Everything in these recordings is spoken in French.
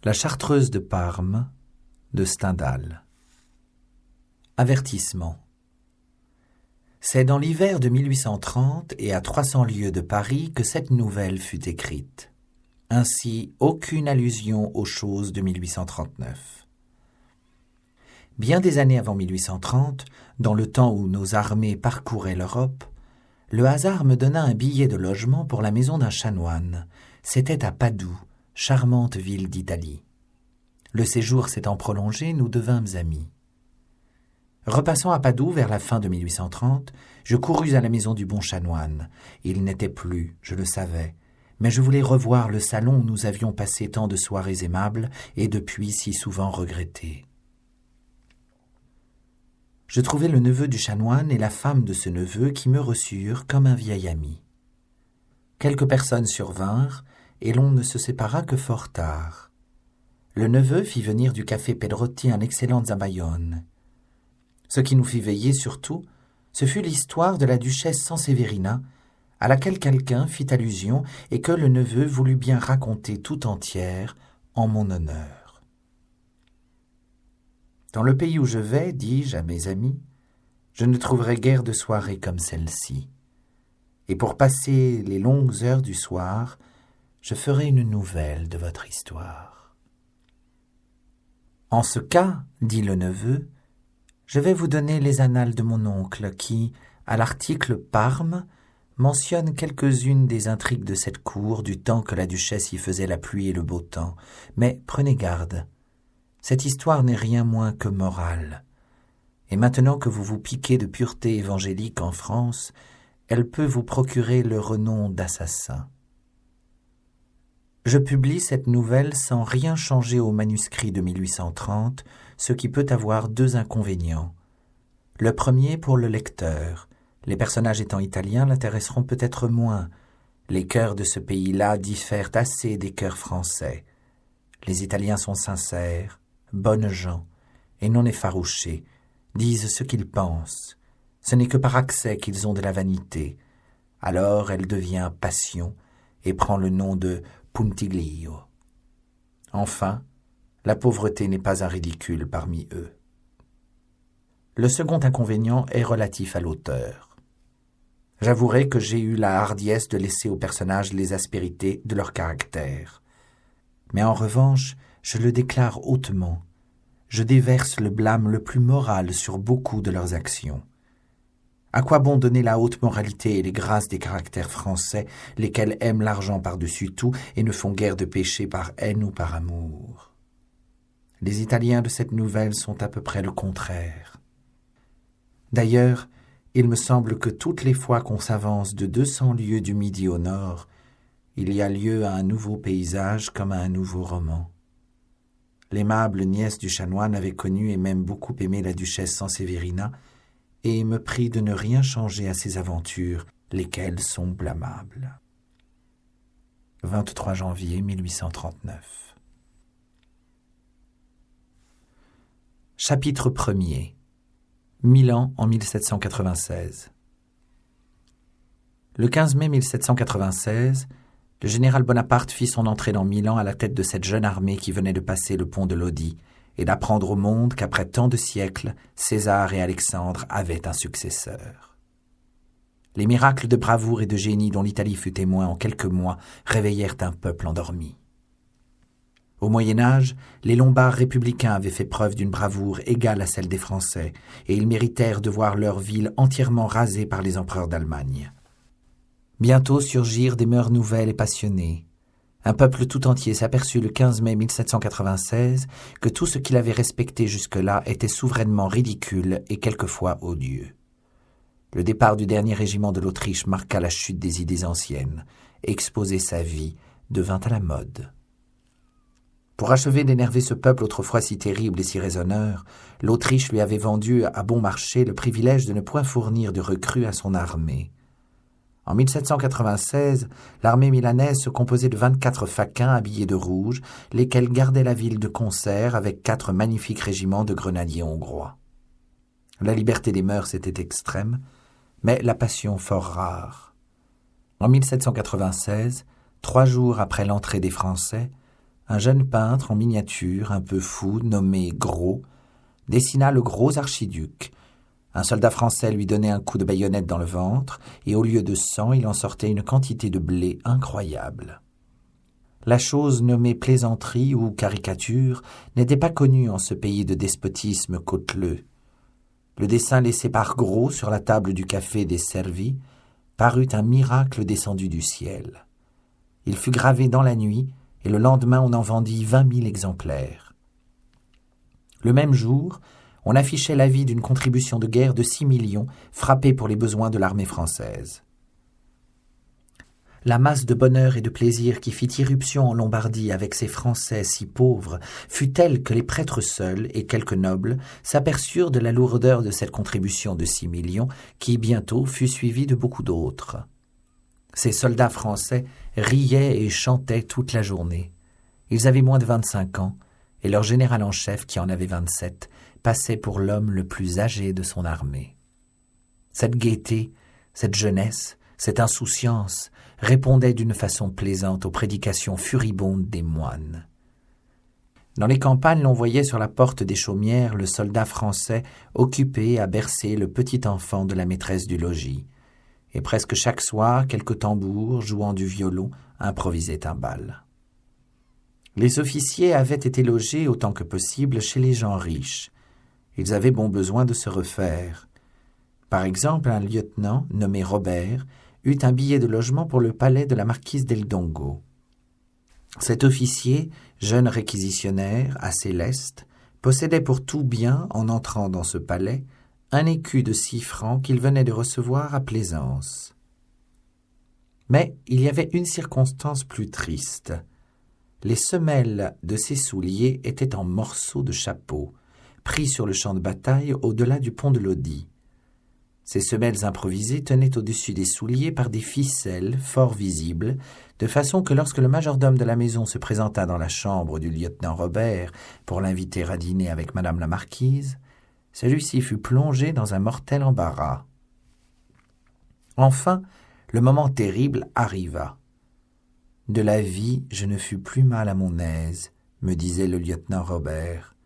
La Chartreuse de Parme de Stendhal. Avertissement. C'est dans l'hiver de 1830 et à 300 lieues de Paris que cette nouvelle fut écrite. Ainsi, aucune allusion aux choses de 1839. Bien des années avant 1830, dans le temps où nos armées parcouraient l'Europe, le hasard me donna un billet de logement pour la maison d'un chanoine. C'était à Padoue, charmante ville d'Italie. Le séjour s'étant prolongé, nous devînmes amis. Repassant à Padoue vers la fin de 1830, je courus à la maison du bon chanoine. Il n'était plus, je le savais, mais je voulais revoir le salon où nous avions passé tant de soirées aimables et depuis si souvent regrettées. Je trouvai le neveu du chanoine et la femme de ce neveu qui me reçurent comme un vieil ami. Quelques personnes survinrent, et l'on ne se sépara que fort tard. Le neveu fit venir du café Pedrotti un excellent zabaione. Ce qui nous fit veiller surtout, ce fut l'histoire de la duchesse Sanseverina, à laquelle quelqu'un fit allusion et que le neveu voulut bien raconter tout entière en mon honneur. Dans le pays où je vais, dis-je à mes amis, je ne trouverai guère de soirée comme celle-ci. Et pour passer les longues heures du soir, je ferai une nouvelle de votre histoire. En ce cas, dit le neveu, je vais vous donner les annales de mon oncle qui, à l'article Parme, mentionne quelques-unes des intrigues de cette cour du temps que la duchesse y faisait la pluie et le beau temps. Mais prenez garde, cette histoire n'est rien moins que morale. Et maintenant que vous vous piquez de pureté évangélique en France, elle peut vous procurer le renom d'assassin. Je publie cette nouvelle sans rien changer au manuscrit de 1830, ce qui peut avoir deux inconvénients. Le premier pour le lecteur. Les personnages étant italiens l'intéresseront peut-être moins. Les cœurs de ce pays-là diffèrent assez des cœurs français. Les Italiens sont sincères, bonnes gens, et non effarouchés, disent ce qu'ils pensent. Ce n'est que par accès qu'ils ont de la vanité. Alors elle devient passion et prend le nom de puntiglio. Enfin, la pauvreté n'est pas un ridicule parmi eux. Le second inconvénient est relatif à l'auteur. J'avouerai que j'ai eu la hardiesse de laisser aux personnages les aspérités de leur caractère. Mais en revanche, je le déclare hautement, je déverse le blâme le plus moral sur beaucoup de leurs actions. À quoi bon donner la haute moralité et les grâces des caractères français, lesquels aiment l'argent par-dessus tout et ne font guère de péché par haine ou par amour? Les Italiens de cette nouvelle sont à peu près le contraire. D'ailleurs, il me semble que toutes les fois qu'on s'avance de 200 lieues du Midi au nord, il y a lieu à un nouveau paysage comme à un nouveau roman. L'aimable nièce du chanoine avait connu et même beaucoup aimé la duchesse Sanseverina, et me prie de ne rien changer à ses aventures, lesquelles sont blâmables. 23 janvier 1839. Chapitre 1er. Milan en 1796. Le 15 mai 1796, le général Bonaparte fit son entrée dans Milan à la tête de cette jeune armée qui venait de passer le pont de Lodi, et d'apprendre au monde qu'après tant de siècles, César et Alexandre avaient un successeur. Les miracles de bravoure et de génie dont l'Italie fut témoin en quelques mois réveillèrent un peuple endormi. Au Moyen-Âge, les Lombards républicains avaient fait preuve d'une bravoure égale à celle des Français, et ils méritèrent de voir leur ville entièrement rasée par les empereurs d'Allemagne. Bientôt surgirent des mœurs nouvelles et passionnées. Un peuple tout entier s'aperçut le 15 mai 1796 que tout ce qu'il avait respecté jusque-là était souverainement ridicule et quelquefois odieux. Le départ du dernier régiment de l'Autriche marqua la chute des idées anciennes. Exposer sa vie devint à la mode. Pour achever d'énerver ce peuple autrefois si terrible et si raisonneur, l'Autriche lui avait vendu à bon marché le privilège de ne point fournir de recrues à son armée. En 1796, l'armée milanaise se composait de 24 faquins habillés de rouge, lesquels gardaient la ville de concert avec 4 magnifiques régiments de grenadiers hongrois. La liberté des mœurs était extrême, mais la passion fort rare. En 1796, 3 jours après l'entrée des Français, un jeune peintre en miniature, un peu fou, nommé Gros, dessina le gros archiduc. Un soldat français lui donnait un coup de baïonnette dans le ventre, et au lieu de sang, il en sortait une quantité de blé incroyable. La chose nommée plaisanterie ou caricature n'était pas connue en ce pays de despotisme cauteleux. Le dessin laissé par Gros sur la table du café des servis parut un miracle descendu du ciel. Il fut gravé dans la nuit, et le lendemain on en vendit 20 000 exemplaires. Le même jour, on affichait l'avis d'une contribution de guerre de 6 millions frappée pour les besoins de l'armée française. La masse de bonheur et de plaisir qui fit irruption en Lombardie avec ces Français si pauvres fut telle que les prêtres seuls et quelques nobles s'aperçurent de la lourdeur de cette contribution de 6 millions qui bientôt fut suivie de beaucoup d'autres. Ces soldats français riaient et chantaient toute la journée. Ils avaient moins de 25 ans, et leur général en chef, qui en avait 27, passait pour l'homme le plus âgé de son armée. Cette gaieté, cette jeunesse, cette insouciance répondaient d'une façon plaisante aux prédications furibondes des moines. Dans les campagnes, l'on voyait sur la porte des chaumières le soldat français occupé à bercer le petit enfant de la maîtresse du logis. Et presque chaque soir, quelques tambours, jouant du violon, improvisaient un bal. Les officiers avaient été logés autant que possible chez les gens riches. Ils avaient bon besoin de se refaire. Par exemple, un lieutenant, nommé Robert, eut un billet de logement pour le palais de la marquise del Dongo. Cet officier, jeune réquisitionnaire, assez leste, possédait pour tout bien, en entrant dans ce palais, un écu de 6 francs qu'il venait de recevoir à Plaisance. Mais il y avait une circonstance plus triste. Les semelles de ses souliers étaient en morceaux de chapeau, pris sur le champ de bataille au-delà du pont de Lodi. Ces semelles improvisées tenaient au-dessus des souliers par des ficelles fort visibles, de façon que lorsque le majordome de la maison se présenta dans la chambre du lieutenant Robert pour l'inviter à dîner avec madame la marquise, celui-ci fut plongé dans un mortel embarras. Enfin, le moment terrible arriva. « De la vie, je ne fus plus mal à mon aise, » me disait le lieutenant Robert.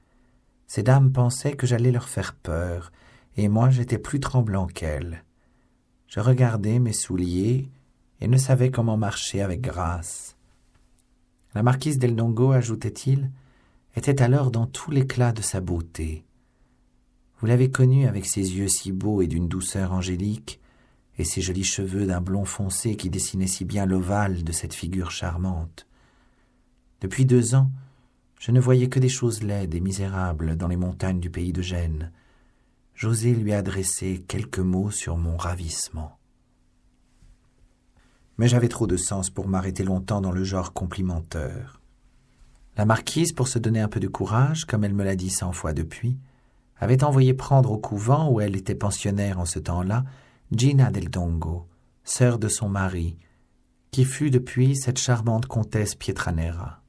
Ces dames pensaient que j'allais leur faire peur, et moi j'étais plus tremblant qu'elles. Je regardais mes souliers et ne savais comment marcher avec grâce. La marquise del Dongo, ajoutait-il, était alors dans tout l'éclat de sa beauté. Vous l'avez connue avec ses yeux si beaux et d'une douceur angélique, et ses jolis cheveux d'un blond foncé qui dessinaient si bien l'ovale de cette figure charmante. Depuis 2 ans, je ne voyais que des choses laides et misérables dans les montagnes du pays de Gênes. J'osais lui adresser quelques mots sur mon ravissement. Mais j'avais trop de sens pour m'arrêter longtemps dans le genre complimenteur. La marquise, pour se donner un peu de courage, comme elle me l'a dit 100 fois depuis, avait envoyé prendre au couvent où elle était pensionnaire en ce temps-là, Gina del Dongo, sœur de son mari, qui fut depuis cette charmante comtesse Pietranera.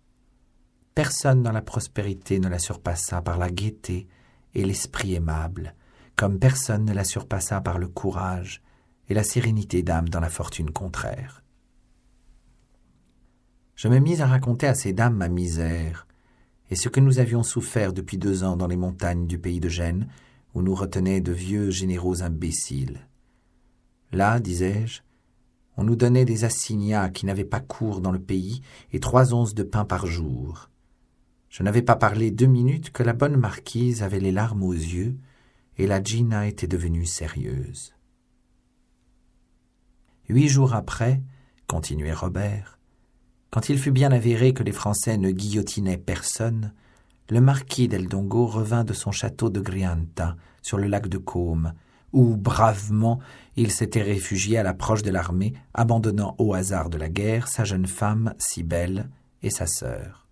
Personne dans la prospérité ne la surpassa par la gaieté et l'esprit aimable, comme personne ne la surpassa par le courage et la sérénité d'âme dans la fortune contraire. Je me mis à raconter à ces dames ma misère, et ce que nous avions souffert depuis 2 ans dans les montagnes du pays de Gênes, où nous retenaient de vieux généraux imbéciles. Là, disais-je, on nous donnait des assignats qui n'avaient pas cours dans le pays et 3 onces de pain par jour. Je n'avais pas parlé 2 minutes que la bonne marquise avait les larmes aux yeux et la Gina était devenue sérieuse. 8 jours après, continuait Robert, quand il fut bien avéré que les Français ne guillotinaient personne, le marquis del Dongo revint de son château de Grianta, sur le lac de Caume, où, bravement, il s'était réfugié à l'approche de l'armée, abandonnant au hasard de la guerre sa jeune femme, si belle, et sa sœur.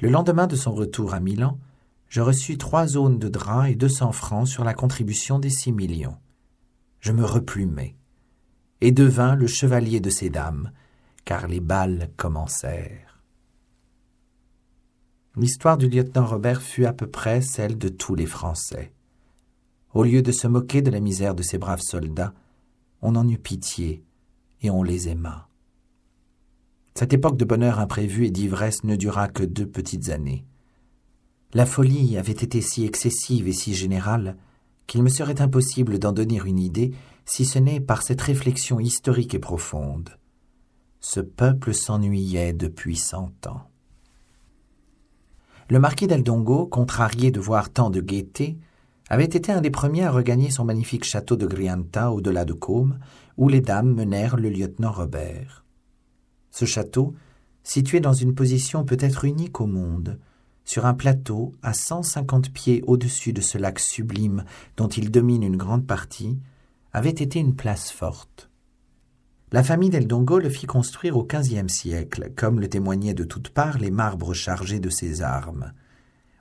Le lendemain de son retour à Milan, je reçus 3 aunes de drap et 200 francs sur la contribution des 6 millions. Je me replumai, et devins le chevalier de ces dames, car les bals commencèrent. L'histoire du lieutenant Robert fut à peu près celle de tous les Français. Au lieu de se moquer de la misère de ces braves soldats, on en eut pitié et on les aima. Cette époque de bonheur imprévu et d'ivresse ne dura que 2 petites années. La folie avait été si excessive et si générale qu'il me serait impossible d'en donner une idée si ce n'est par cette réflexion historique et profonde. Ce peuple s'ennuyait depuis 100 ans. Le marquis del Dongo, contrarié de voir tant de gaieté, avait été un des premiers à regagner son magnifique château de Grianta au-delà de Côme, où les dames menèrent le lieutenant Robert. Ce château, situé dans une position peut-être unique au monde, sur un plateau à 150 pieds au-dessus de ce lac sublime dont il domine une grande partie, avait été une place forte. La famille del Dongo le fit construire au XVe siècle, comme le témoignaient de toutes parts les marbres chargés de ses armes.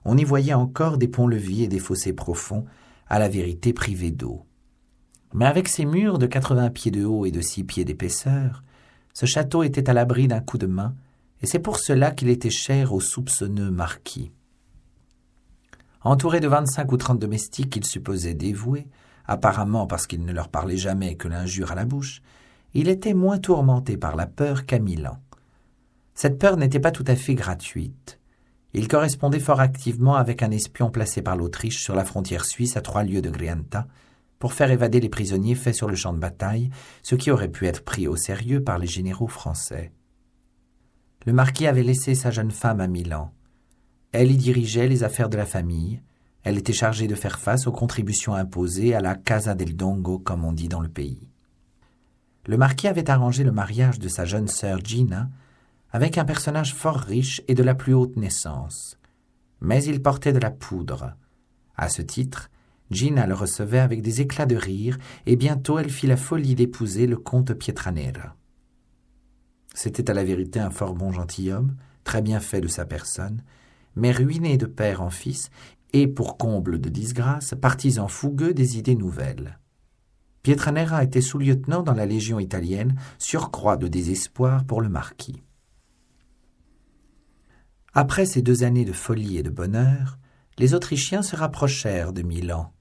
On y voyait encore des ponts-levis et des fossés profonds, à la vérité privés d'eau. Mais avec ses murs de 80 pieds de haut et de 6 pieds d'épaisseur, ce château était à l'abri d'un coup de main, et c'est pour cela qu'il était cher au soupçonneux marquis. Entouré de 25 ou 30 domestiques qu'il supposait dévoués, apparemment parce qu'il ne leur parlait jamais que l'injure à la bouche, il était moins tourmenté par la peur qu'à Milan. Cette peur n'était pas tout à fait gratuite. Il correspondait fort activement avec un espion placé par l'Autriche sur la frontière suisse à 3 lieues de Grianta, pour faire évader les prisonniers faits sur le champ de bataille, ce qui aurait pu être pris au sérieux par les généraux français. Le marquis avait laissé sa jeune femme à Milan. Elle y dirigeait les affaires de la famille. Elle était chargée de faire face aux contributions imposées à la Casa del Dongo, comme on dit dans le pays. Le marquis avait arrangé le mariage de sa jeune sœur Gina avec un personnage fort riche et de la plus haute naissance. Mais il portait de la poudre. À ce titre, Gina le recevait avec des éclats de rire, et bientôt elle fit la folie d'épouser le comte Pietranera. C'était à la vérité un fort bon gentilhomme, très bien fait de sa personne, mais ruiné de père en fils, et, pour comble de disgrâce, partisan fougueux des idées nouvelles. Pietranera était sous-lieutenant dans la Légion italienne, surcroît de désespoir pour le marquis. Après ces 2 années de folie et de bonheur, les Autrichiens se rapprochèrent de Milan.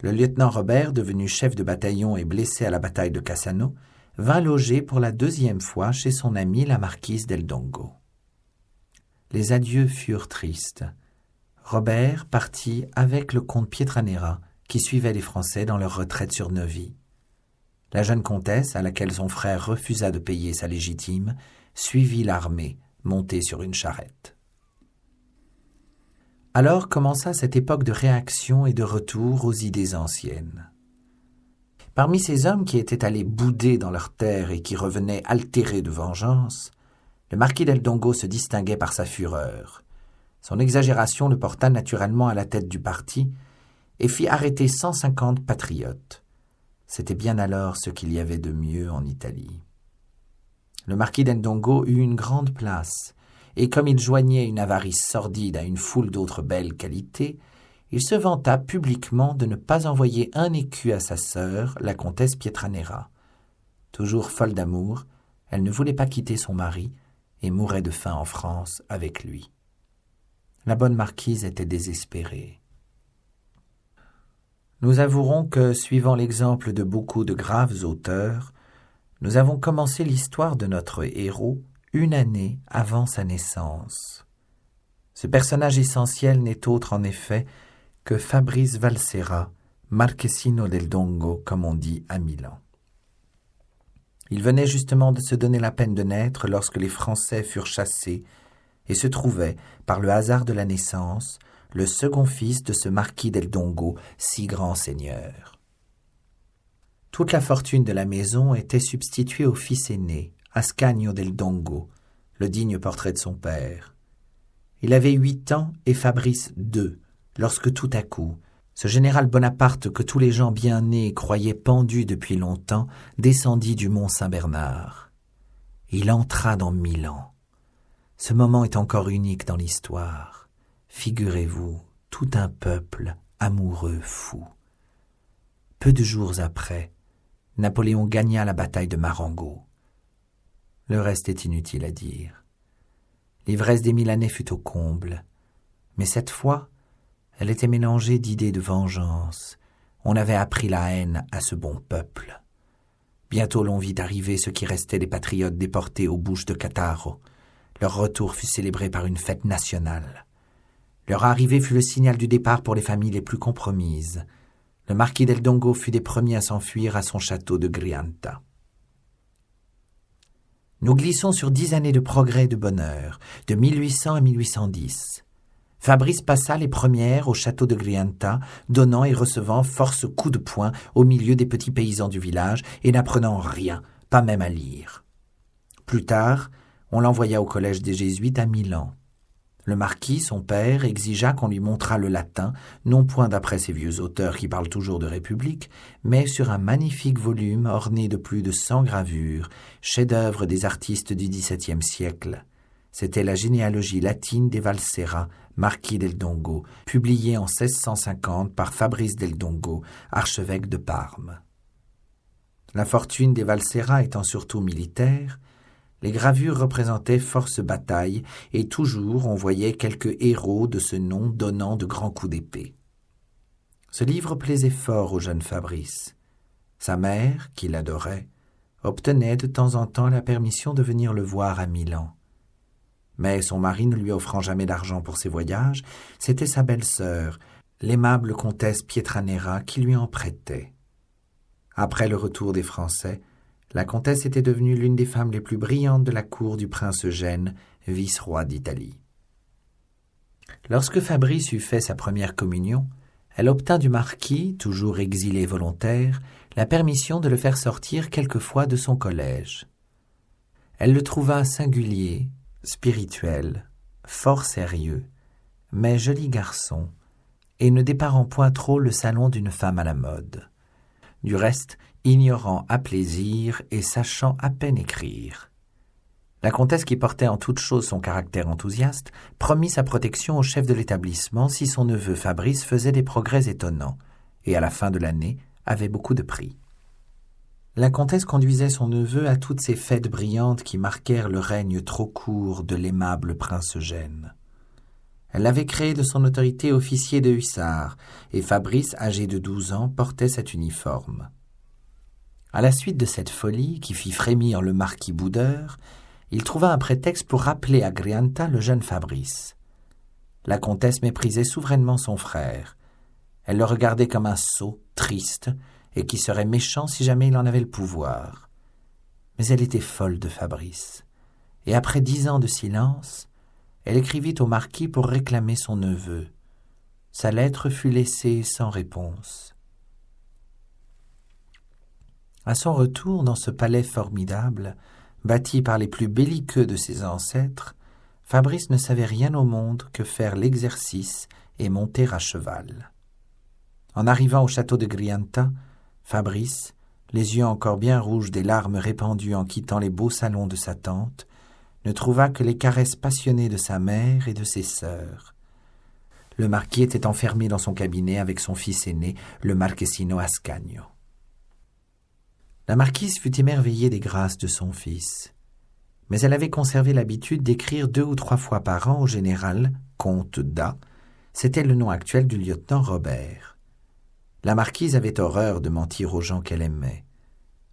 Le lieutenant Robert, devenu chef de bataillon et blessé à la bataille de Cassano, vint loger pour la 2e fois chez son amie la marquise del Dongo. Les adieux furent tristes. Robert partit avec le comte Pietranera, qui suivait les Français dans leur retraite sur Novi. La jeune comtesse, à laquelle son frère refusa de payer sa légitime, suivit l'armée, montée sur une charrette. Alors commença cette époque de réaction et de retour aux idées anciennes. Parmi ces hommes qui étaient allés bouder dans leurs terres et qui revenaient altérés de vengeance, le marquis del Dongo se distinguait par sa fureur. Son exagération le porta naturellement à la tête du parti et fit arrêter 150 patriotes. C'était bien alors ce qu'il y avait de mieux en Italie. Le marquis del Dongo eut une grande place, et comme il joignait une avarice sordide à une foule d'autres belles qualités, il se vanta publiquement de ne pas envoyer un écu à sa sœur, la comtesse Pietranera. Toujours folle d'amour, elle ne voulait pas quitter son mari et mourait de faim en France avec lui. La bonne marquise était désespérée. Nous avouerons que, suivant l'exemple de beaucoup de graves auteurs, nous avons commencé l'histoire de notre héros 1 année avant sa naissance. Ce personnage essentiel n'est autre en effet que Fabrice Valsera, Marchesino del Dongo, comme on dit à Milan. Il venait justement de se donner la peine de naître lorsque les Français furent chassés et se trouvait, par le hasard de la naissance, le second fils de ce marquis del Dongo, si grand seigneur. Toute la fortune de la maison était substituée au fils aîné, Ascanio del Dongo, le digne portrait de son père. Il avait 8 ans et Fabrice 2, lorsque tout à coup, ce général Bonaparte que tous les gens bien nés croyaient pendu depuis longtemps, descendit du mont Saint-Bernard. Il entra dans Milan. Ce moment est encore unique dans l'histoire. Figurez-vous, tout un peuple amoureux fou. Peu de jours après, Napoléon gagna la bataille de Marengo. Le reste est inutile à dire. L'ivresse des Milanais fut au comble, mais cette fois, elle était mélangée d'idées de vengeance. On avait appris la haine à ce bon peuple. Bientôt l'on vit arriver ce qui restait des patriotes déportés aux Bouches de Cattaro. Leur retour fut célébré par une fête nationale. Leur arrivée fut le signal du départ pour les familles les plus compromises. Le marquis del Dongo fut des premiers à s'enfuir à son château de Grianta. Nous glissons sur 10 années de progrès et de bonheur, de 1800 à 1810. Fabrice passa les premières au château de Grianta, donnant et recevant force coups de poing au milieu des petits paysans du village et n'apprenant rien, pas même à lire. Plus tard, on l'envoya au collège des Jésuites à Milan. Le marquis, son père, exigea qu'on lui montrât le latin, non point d'après ces vieux auteurs qui parlent toujours de République, mais sur un magnifique volume orné de plus de 100 gravures, chef-d'œuvre des artistes du XVIIe siècle. C'était la généalogie latine des Valserra, marquis del Dongo, publiée en 1650 par Fabrice del Dongo, archevêque de Parme. La fortune des Valserra étant surtout militaire, les gravures représentaient force bataille et toujours on voyait quelques héros de ce nom donnant de grands coups d'épée. Ce livre plaisait fort au jeune Fabrice. Sa mère, qui l'adorait, obtenait de temps en temps la permission de venir le voir à Milan. Mais son mari ne lui offrant jamais d'argent pour ses voyages, c'était sa belle-sœur, l'aimable comtesse Pietranera, qui lui en prêtait. Après le retour des Français, la comtesse était devenue l'une des femmes les plus brillantes de la cour du prince Eugène, vice-roi d'Italie. Lorsque Fabrice eut fait sa première communion, elle obtint du marquis, toujours exilé volontaire, la permission de le faire sortir quelquefois de son collège. Elle le trouva singulier, spirituel, fort sérieux, mais joli garçon, et ne déparant point trop le salon d'une femme à la mode. Du reste, ignorant à plaisir et sachant à peine écrire. La comtesse, qui portait en toute chose son caractère enthousiaste, promit sa protection au chef de l'établissement si son neveu Fabrice faisait des progrès étonnants, et à la fin de l'année avait beaucoup de prix. La comtesse conduisait son neveu à toutes ces fêtes brillantes qui marquèrent le règne trop court de l'aimable prince Eugène. Elle l'avait créé de son autorité officier de hussards, et Fabrice, âgé de 12 ans, portait cet uniforme. À la suite de cette folie qui fit frémir le marquis Boudeur, il trouva un prétexte pour rappeler à Grianta le jeune Fabrice. La comtesse méprisait souverainement son frère. Elle le regardait comme un sot, triste, et qui serait méchant si jamais il en avait le pouvoir. Mais elle était folle de Fabrice, et après 10 ans de silence, elle écrivit au marquis pour réclamer son neveu. Sa lettre fut laissée sans réponse. À son retour dans ce palais formidable, bâti par les plus belliqueux de ses ancêtres, Fabrice ne savait rien au monde que faire l'exercice et monter à cheval. En arrivant au château de Grianta, Fabrice, les yeux encore bien rouges des larmes répandues en quittant les beaux salons de sa tante, ne trouva que les caresses passionnées de sa mère et de ses sœurs. Le marquis était enfermé dans son cabinet avec son fils aîné, le marchesino Ascanio. La marquise fut émerveillée des grâces de son fils. Mais elle avait conservé l'habitude d'écrire 2 ou 3 fois par an au général, comte d'A. C'était le nom actuel du lieutenant Robert. La marquise avait horreur de mentir aux gens qu'elle aimait.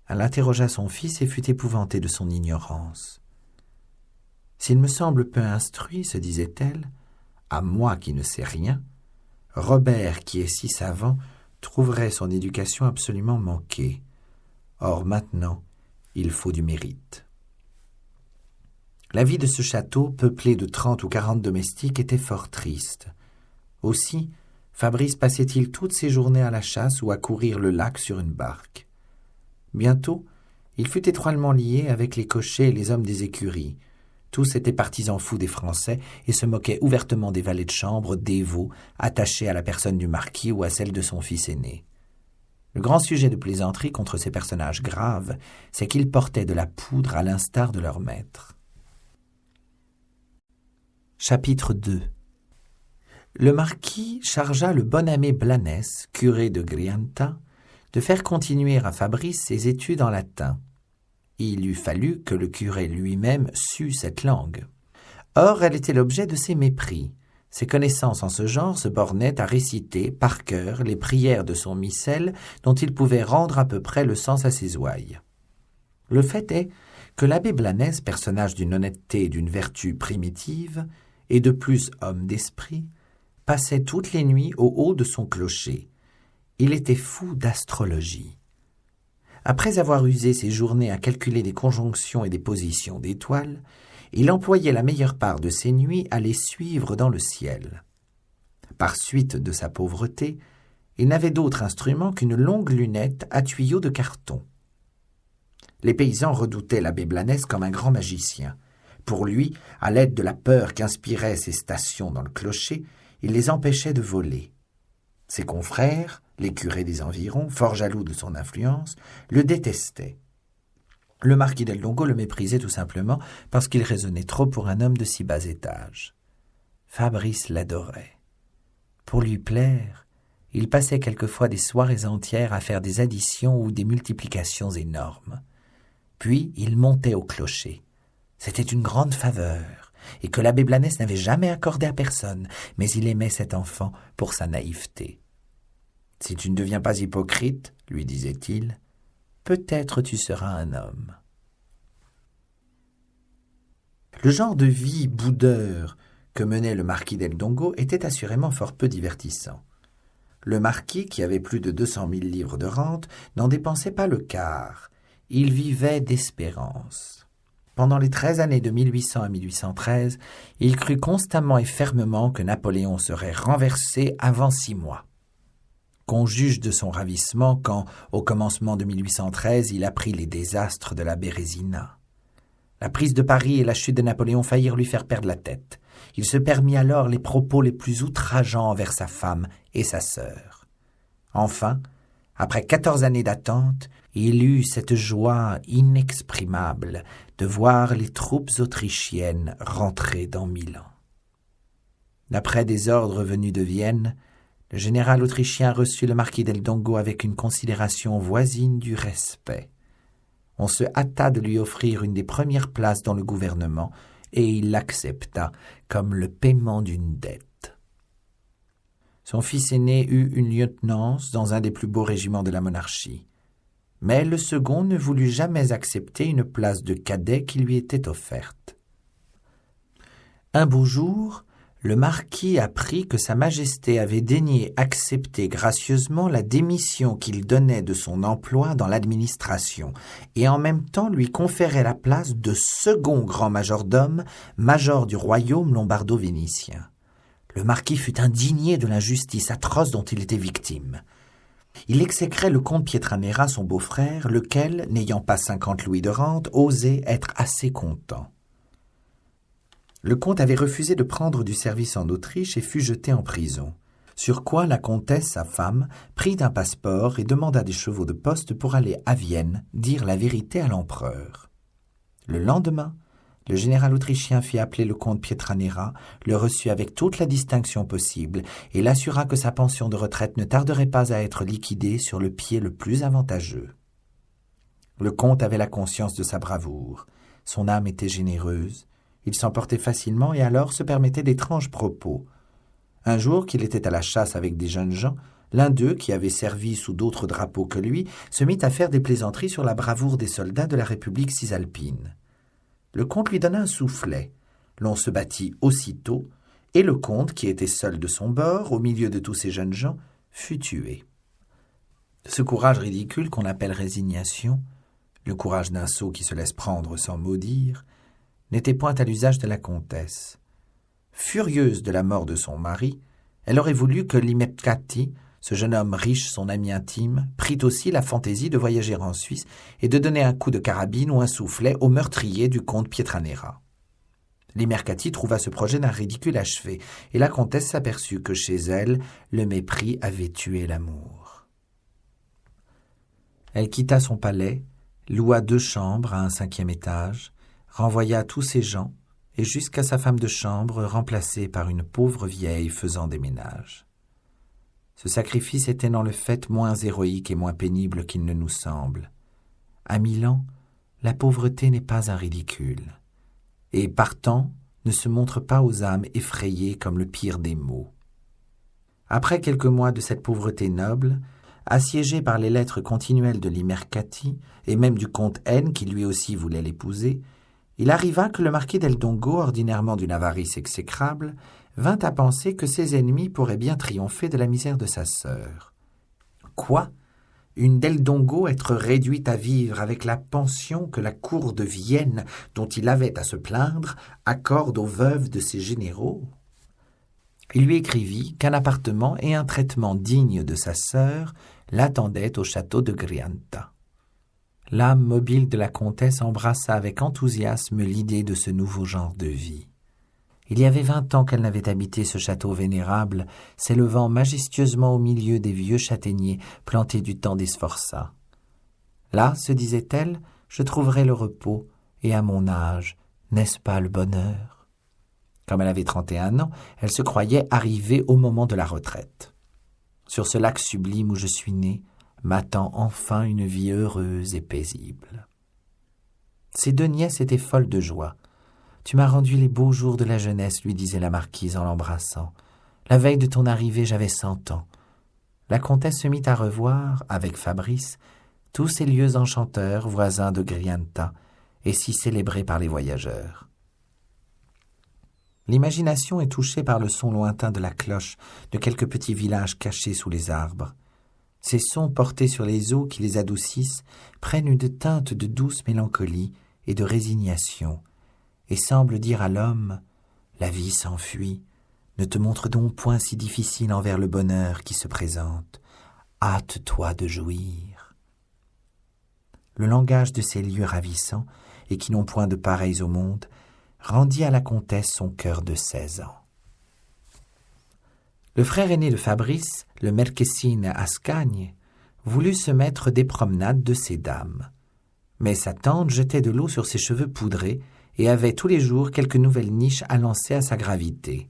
Elle interrogea son fils et fut épouvantée de son ignorance. « S'il me semble peu instruit, se disait-elle, à moi qui ne sais rien, Robert, qui est si savant, trouverait son éducation absolument manquée. Or maintenant, il faut du mérite. » La vie de ce château, peuplé de 30 ou 40 domestiques, était fort triste. Aussi, Fabrice passait-il toutes ses journées à la chasse ou à courir le lac sur une barque. Bientôt, il fut étroitement lié avec les cochers et les hommes des écuries. Tous étaient partisans fous des Français et se moquaient ouvertement des valets de chambre dévots attachés à la personne du marquis ou à celle de son fils aîné. Le grand sujet de plaisanterie contre ces personnages graves, c'est qu'ils portaient de la poudre à l'instar de leur maître. Chapitre 2. Le marquis chargea le bon abbé Blanes, curé de Grianta, de faire continuer à Fabrice ses études en latin. Il eût fallu que le curé lui-même sût cette langue. Or, elle était l'objet de ses mépris. Ses connaissances en ce genre se bornaient à réciter par cœur les prières de son missel dont il pouvait rendre à peu près le sens à ses ouailles. Le fait est que l'abbé Blanes, personnage d'une honnêteté et d'une vertu primitive, et de plus homme d'esprit, passait toutes les nuits au haut de son clocher. Il était fou d'astrologie. Après avoir usé ses journées à calculer des conjonctions et des positions d'étoiles, il employait la meilleure part de ses nuits à les suivre dans le ciel. Par suite de sa pauvreté, il n'avait d'autre instrument qu'une longue lunette à tuyaux de carton. Les paysans redoutaient l'abbé Blanes comme un grand magicien. Pour lui, à l'aide de la peur qu'inspiraient ses stations dans le clocher, il les empêchait de voler. Ses confrères, les curés des environs, fort jaloux de son influence, le détestaient. Le marquis del Dongo le méprisait tout simplement parce qu'il raisonnait trop pour un homme de si bas étage. Fabrice l'adorait. Pour lui plaire, il passait quelquefois des soirées entières à faire des additions ou des multiplications énormes. Puis il montait au clocher. C'était une grande faveur, et que l'abbé Blanes n'avait jamais accordée à personne, mais il aimait cet enfant pour sa naïveté. « Si tu ne deviens pas hypocrite, lui disait-il, peut-être tu seras un homme. » Le genre de vie boudeur que menait le marquis del Dongo était assurément fort peu divertissant. Le marquis, qui avait plus de 200 000 livres de rente, n'en dépensait pas le quart. Il vivait d'espérance. Pendant les 13 années de 1800 à 1813, il crut constamment et fermement que Napoléon serait renversé avant 6 mois. Qu'on juge de son ravissement quand, au commencement de 1813, il apprit les désastres de la Bérésina. La prise de Paris et la chute de Napoléon faillirent lui faire perdre la tête. Il se permit alors les propos les plus outrageants envers sa femme et sa sœur. Enfin, après 14 années d'attente, il eut cette joie inexprimable de voir les troupes autrichiennes rentrer dans Milan. D'après des ordres venus de Vienne, le général autrichien reçut le marquis del Dongo avec une considération voisine du respect. On se hâta de lui offrir une des premières places dans le gouvernement et il l'accepta comme le paiement d'une dette. Son fils aîné eut une lieutenance dans un des plus beaux régiments de la monarchie. Mais le second ne voulut jamais accepter une place de cadet qui lui était offerte. Un beau jour, le marquis apprit que Sa Majesté avait daigné accepter gracieusement la démission qu'il donnait de son emploi dans l'administration et en même temps lui conférait la place de second grand majordome, major du royaume lombardo-vénitien. Le marquis fut indigné de l'injustice atroce dont il était victime. Il exécrait le comte Pietranera, son beau-frère, lequel, n'ayant pas 50 louis de rente, osait être assez content. Le comte avait refusé de prendre du service en Autriche et fut jeté en prison. Sur quoi la comtesse, sa femme, prit un passeport et demanda des chevaux de poste pour aller à Vienne dire la vérité à l'empereur. Le lendemain, le général autrichien fit appeler le comte Pietranera, le reçut avec toute la distinction possible et l'assura que sa pension de retraite ne tarderait pas à être liquidée sur le pied le plus avantageux. Le comte avait la conscience de sa bravoure. Son âme était généreuse. Il s'emportait facilement et alors se permettait d'étranges propos. Un jour qu'il était à la chasse avec des jeunes gens, l'un d'eux, qui avait servi sous d'autres drapeaux que lui, se mit à faire des plaisanteries sur la bravoure des soldats de la République cisalpine. Le comte lui donna un soufflet. L'on se battit aussitôt, et le comte, qui était seul de son bord, au milieu de tous ces jeunes gens, fut tué. Ce courage ridicule qu'on appelle résignation, le courage d'un sot qui se laisse prendre sans maudire, n'était point à l'usage de la comtesse. Furieuse de la mort de son mari, elle aurait voulu que Limepcati, ce jeune homme riche, son ami intime, prît aussi la fantaisie de voyager en Suisse et de donner un coup de carabine ou un soufflet au meurtrier du comte Pietranera. Limepcati trouva ce projet d'un ridicule achevé, et la comtesse s'aperçut que chez elle, le mépris avait tué l'amour. Elle quitta son palais, loua 2 chambres à un 5e étage, renvoya tous ses gens, et jusqu'à sa femme de chambre remplacée par une pauvre vieille faisant des ménages. Ce sacrifice était dans le fait moins héroïque et moins pénible qu'il ne nous semble. À Milan, la pauvreté n'est pas un ridicule, et partant ne se montre pas aux âmes effrayées comme le pire des maux. Après quelques mois de cette pauvreté noble, Assiégé par les lettres continuelles de l'Imercati et même du comte N qui lui aussi voulait l'épouser, il arriva que le marquis del Dongo, ordinairement d'une avarice exécrable, vint à penser que ses ennemis pourraient bien triompher de la misère de sa sœur. Quoi ? Une del Dongo être réduite à vivre avec la pension que la cour de Vienne, dont il avait à se plaindre, accorde aux veuves de ses généraux ? Il lui écrivit qu'un appartement et un traitement digne de sa sœur l'attendaient au château de Grianta. L'âme mobile de la comtesse embrassa avec enthousiasme l'idée de ce nouveau genre de vie. Il y avait 20 ans qu'elle n'avait habité ce château vénérable, s'élevant majestueusement au milieu des vieux châtaigniers plantés du temps des Sforza. Là, se disait-elle, je trouverai le repos, et à mon âge, n'est-ce pas le bonheur ? Comme elle avait 31 ans, elle se croyait arrivée au moment de la retraite. Sur ce lac sublime où je suis né, m'attend enfin une vie heureuse et paisible. Ses 2 nièces étaient folles de joie. « Tu m'as rendu les beaux jours de la jeunesse, lui disait la marquise en l'embrassant. La veille de ton arrivée, j'avais 100 ans. » La comtesse se mit à revoir, avec Fabrice, tous ces lieux enchanteurs, voisins de Grianta, et si célébrés par les voyageurs. L'imagination est touchée par le son lointain de la cloche de quelques petits villages cachés sous les arbres. Ces sons portés sur les eaux qui les adoucissent prennent une teinte de douce mélancolie et de résignation, et semblent dire à l'homme « La vie s'enfuit, ne te montre donc point si difficile envers le bonheur qui se présente. Hâte-toi de jouir. » Le langage de ces lieux ravissants, et qui n'ont point de pareils au monde, rendit à la comtesse son cœur de 16 ans. Le frère aîné de Fabrice, le Marchesine Ascagne, voulut se mettre des promenades de ces dames. Mais sa tante jetait de l'eau sur ses cheveux poudrés et avait tous les jours quelque nouvelle niche à lancer à sa gravité.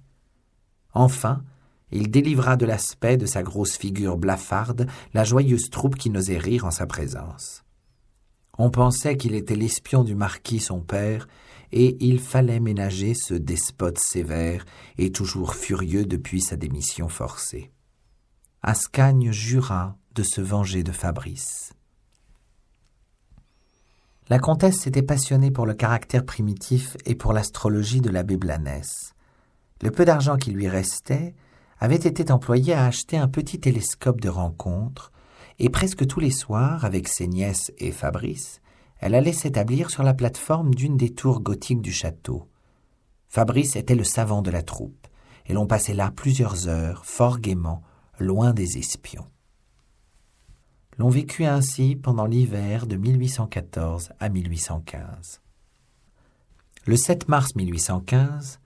Enfin, il délivra de l'aspect de sa grosse figure blafarde la joyeuse troupe qui n'osait rire en sa présence. On pensait qu'il était l'espion du marquis son père, et il fallait ménager ce despote sévère et toujours furieux depuis sa démission forcée. Ascagne jura de se venger de Fabrice. La comtesse s'était passionnée pour le caractère primitif et pour l'astrologie de l'abbé Blanès. Le peu d'argent qui lui restait avait été employé à acheter un petit télescope de rencontre, et presque tous les soirs, avec ses nièces et Fabrice, elle allait s'établir sur la plateforme d'une des tours gothiques du château. Fabrice était le savant de la troupe, et l'on passait là plusieurs heures, fort gaiement, loin des espions. L'on vécut ainsi pendant l'hiver de 1814 à 1815. Le 7 mars 1815,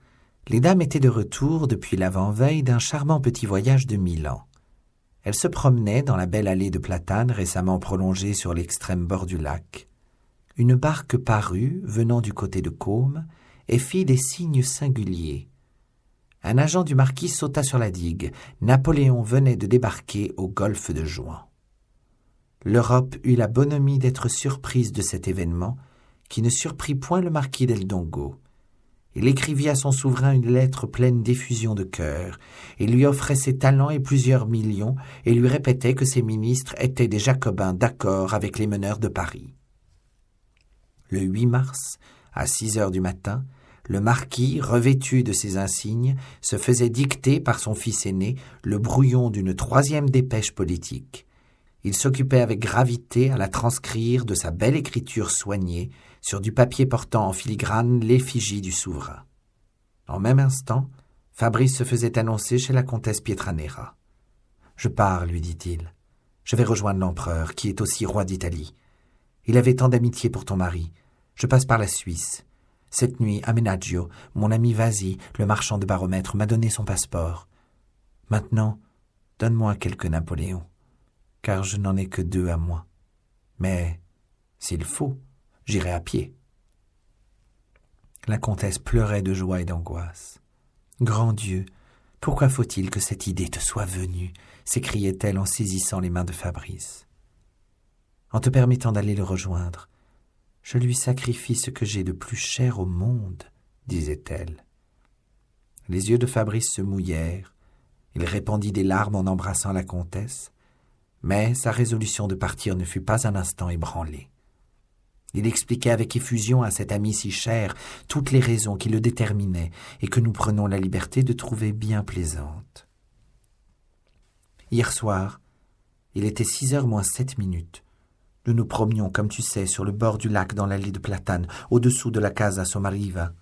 les dames étaient de retour depuis l'avant-veille d'un charmant petit voyage de Milan. Elles se promenaient dans la belle allée de platanes récemment prolongée sur l'extrême bord du lac. Une barque parut, venant du côté de Côme, et fit des signes singuliers. Un agent du marquis sauta sur la digue. Napoléon venait de débarquer au golfe de Juan. L'Europe eut la bonhomie d'être surprise de cet événement, qui ne surprit point le marquis del Dongo. Il écrivit à son souverain une lettre pleine d'effusion de cœur. Il lui offrait ses talents et plusieurs millions, et lui répétait que ses ministres étaient des jacobins d'accord avec les meneurs de Paris. Le 8 mars, à 6 heures du matin, le marquis, revêtu de ses insignes, se faisait dicter par son fils aîné le brouillon d'une 3e dépêche politique. Il s'occupait avec gravité à la transcrire de sa belle écriture soignée sur du papier portant en filigrane l'effigie du souverain. En même instant, Fabrice se faisait annoncer chez la comtesse Pietranera. « Je pars, lui dit-il. Je vais rejoindre l'empereur, qui est aussi roi d'Italie. Il avait tant d'amitié pour ton mari. Je passe par la Suisse. Cette nuit, Amenaggio, mon ami Vasi, le marchand de baromètres, m'a donné son passeport. Maintenant, donne-moi quelques Napoléons, car je n'en ai que 2 à moi. Mais, s'il faut, j'irai à pied. » La comtesse pleurait de joie et d'angoisse. « Grand Dieu, pourquoi faut-il que cette idée te soit venue ?» s'écriait-elle en saisissant les mains de Fabrice. « En te permettant d'aller le rejoindre, je lui sacrifie ce que j'ai de plus cher au monde, » disait-elle. Les yeux de Fabrice se mouillèrent. Il répandit des larmes en embrassant la comtesse, Mais sa résolution de partir ne fut pas un instant ébranlée. Il expliquait avec effusion à cet ami si cher toutes les raisons qui le déterminaient et que nous prenons la liberté de trouver bien plaisantes. Hier soir, il était 6h moins 7 minutes. Nous nous promenions, comme tu sais, sur le bord du lac dans l'allée de platanes, au-dessous de la Casa Somariva,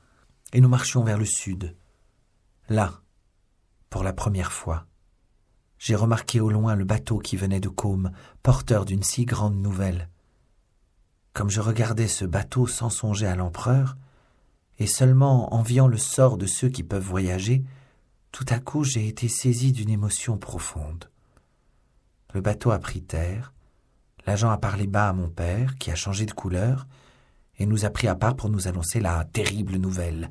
et nous marchions vers le sud. Là, pour la première fois, j'ai remarqué au loin le bateau qui venait de Côme, porteur d'une si grande nouvelle. Comme je regardais ce bateau sans songer à l'empereur, et seulement enviant le sort de ceux qui peuvent voyager, tout à coup j'ai été saisi d'une émotion profonde. Le bateau a pris terre, l'agent a parlé bas à mon père, qui a changé de couleur, et nous a pris à part pour nous annoncer la terrible nouvelle.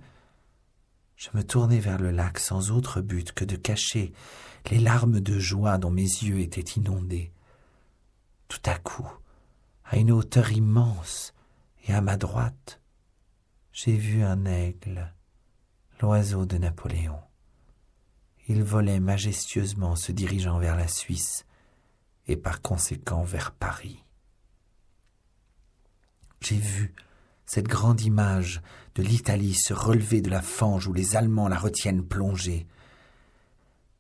Je me tournai vers le lac sans autre but que de cacher les larmes de joie dont mes yeux étaient inondés. Tout à coup, à une hauteur immense et à ma droite, j'ai vu un aigle, l'oiseau de Napoléon. Il volait majestueusement se dirigeant vers la Suisse et par conséquent vers Paris. J'ai vu cette grande image de l'Italie se relever de la fange où les Allemands la retiennent plongée.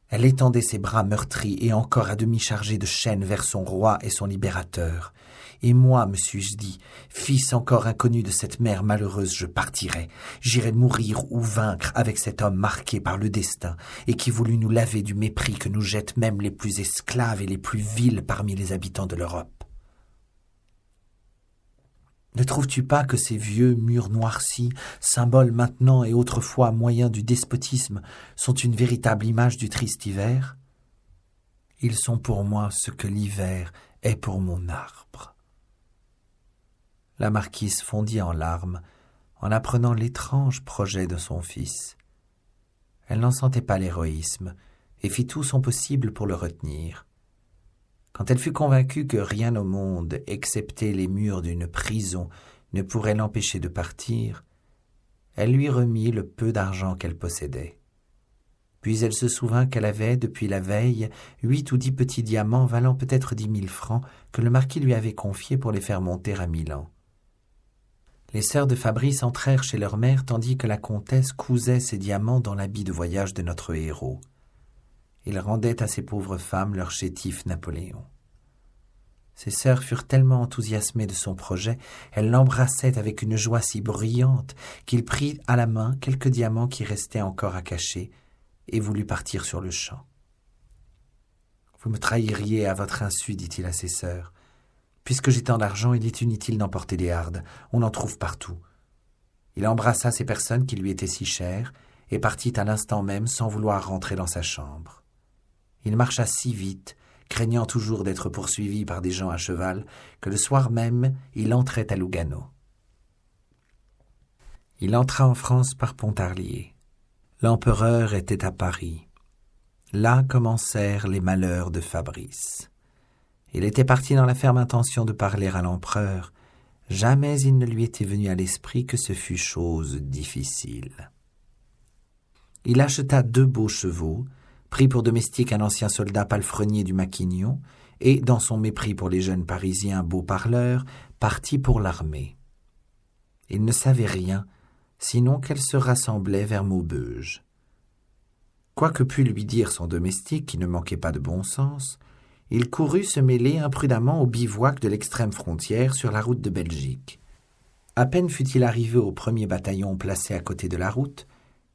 Elle étendait ses bras meurtris et encore à demi chargés de chaînes vers son roi et son libérateur. Et moi, me suis-je dit, fils encore inconnu de cette mère malheureuse, je partirai. J'irai mourir ou vaincre avec cet homme marqué par le destin et qui voulut nous laver du mépris que nous jettent même les plus esclaves et les plus vils parmi les habitants de l'Europe. Ne trouves-tu pas que ces vieux murs noircis, symboles maintenant et autrefois moyens du despotisme, sont une véritable image du triste hiver ? Ils sont pour moi ce que l'hiver est pour mon arbre. La marquise fondit en larmes en apprenant l'étrange projet de son fils. Elle n'en sentait pas l'héroïsme et fit tout son possible pour le retenir. Quand elle fut convaincue que rien au monde, excepté les murs d'une prison, ne pourrait l'empêcher de partir, elle lui remit le peu d'argent qu'elle possédait. Puis elle se souvint qu'elle avait, depuis la veille, 8 ou 10 petits diamants valant peut-être 10 000 francs que le marquis lui avait confiés pour les faire monter à Milan. Les sœurs de Fabrice entrèrent chez leur mère tandis que la comtesse cousait ces diamants dans l'habit de voyage de notre héros. Il rendait à ces pauvres femmes leur chétif Napoléon. Ses sœurs furent tellement enthousiasmées de son projet, elles l'embrassaient avec une joie si bruyante qu'il prit à la main quelques diamants qui restaient encore à cacher et voulut partir sur le champ. « Vous me trahiriez à votre insu, dit-il à ses sœurs. Puisque j'ai tant d'argent, il est inutile d'en porter des hardes, on en trouve partout. » Il embrassa ces personnes qui lui étaient si chères et partit à l'instant même sans vouloir rentrer dans sa chambre. Il marcha si vite, craignant toujours d'être poursuivi par des gens à cheval, que le soir même, il entrait à Lugano. Il entra en France par Pontarlier. L'empereur était à Paris. Là commencèrent les malheurs de Fabrice. Il était parti dans la ferme intention de parler à l'empereur. Jamais il ne lui était venu à l'esprit que ce fût chose difficile. Il acheta 2 beaux chevaux, prit pour domestique un ancien soldat palefrenier du Maquignon, et, dans son mépris pour les jeunes Parisiens beaux parleurs, partit pour l'armée. Il ne savait rien, sinon qu'elle se rassemblait vers Maubeuge. Quoi que pût lui dire son domestique, qui ne manquait pas de bon sens, il courut se mêler imprudemment au bivouac de l'extrême frontière sur la route de Belgique. À peine fut-il arrivé au premier bataillon placé à côté de la route,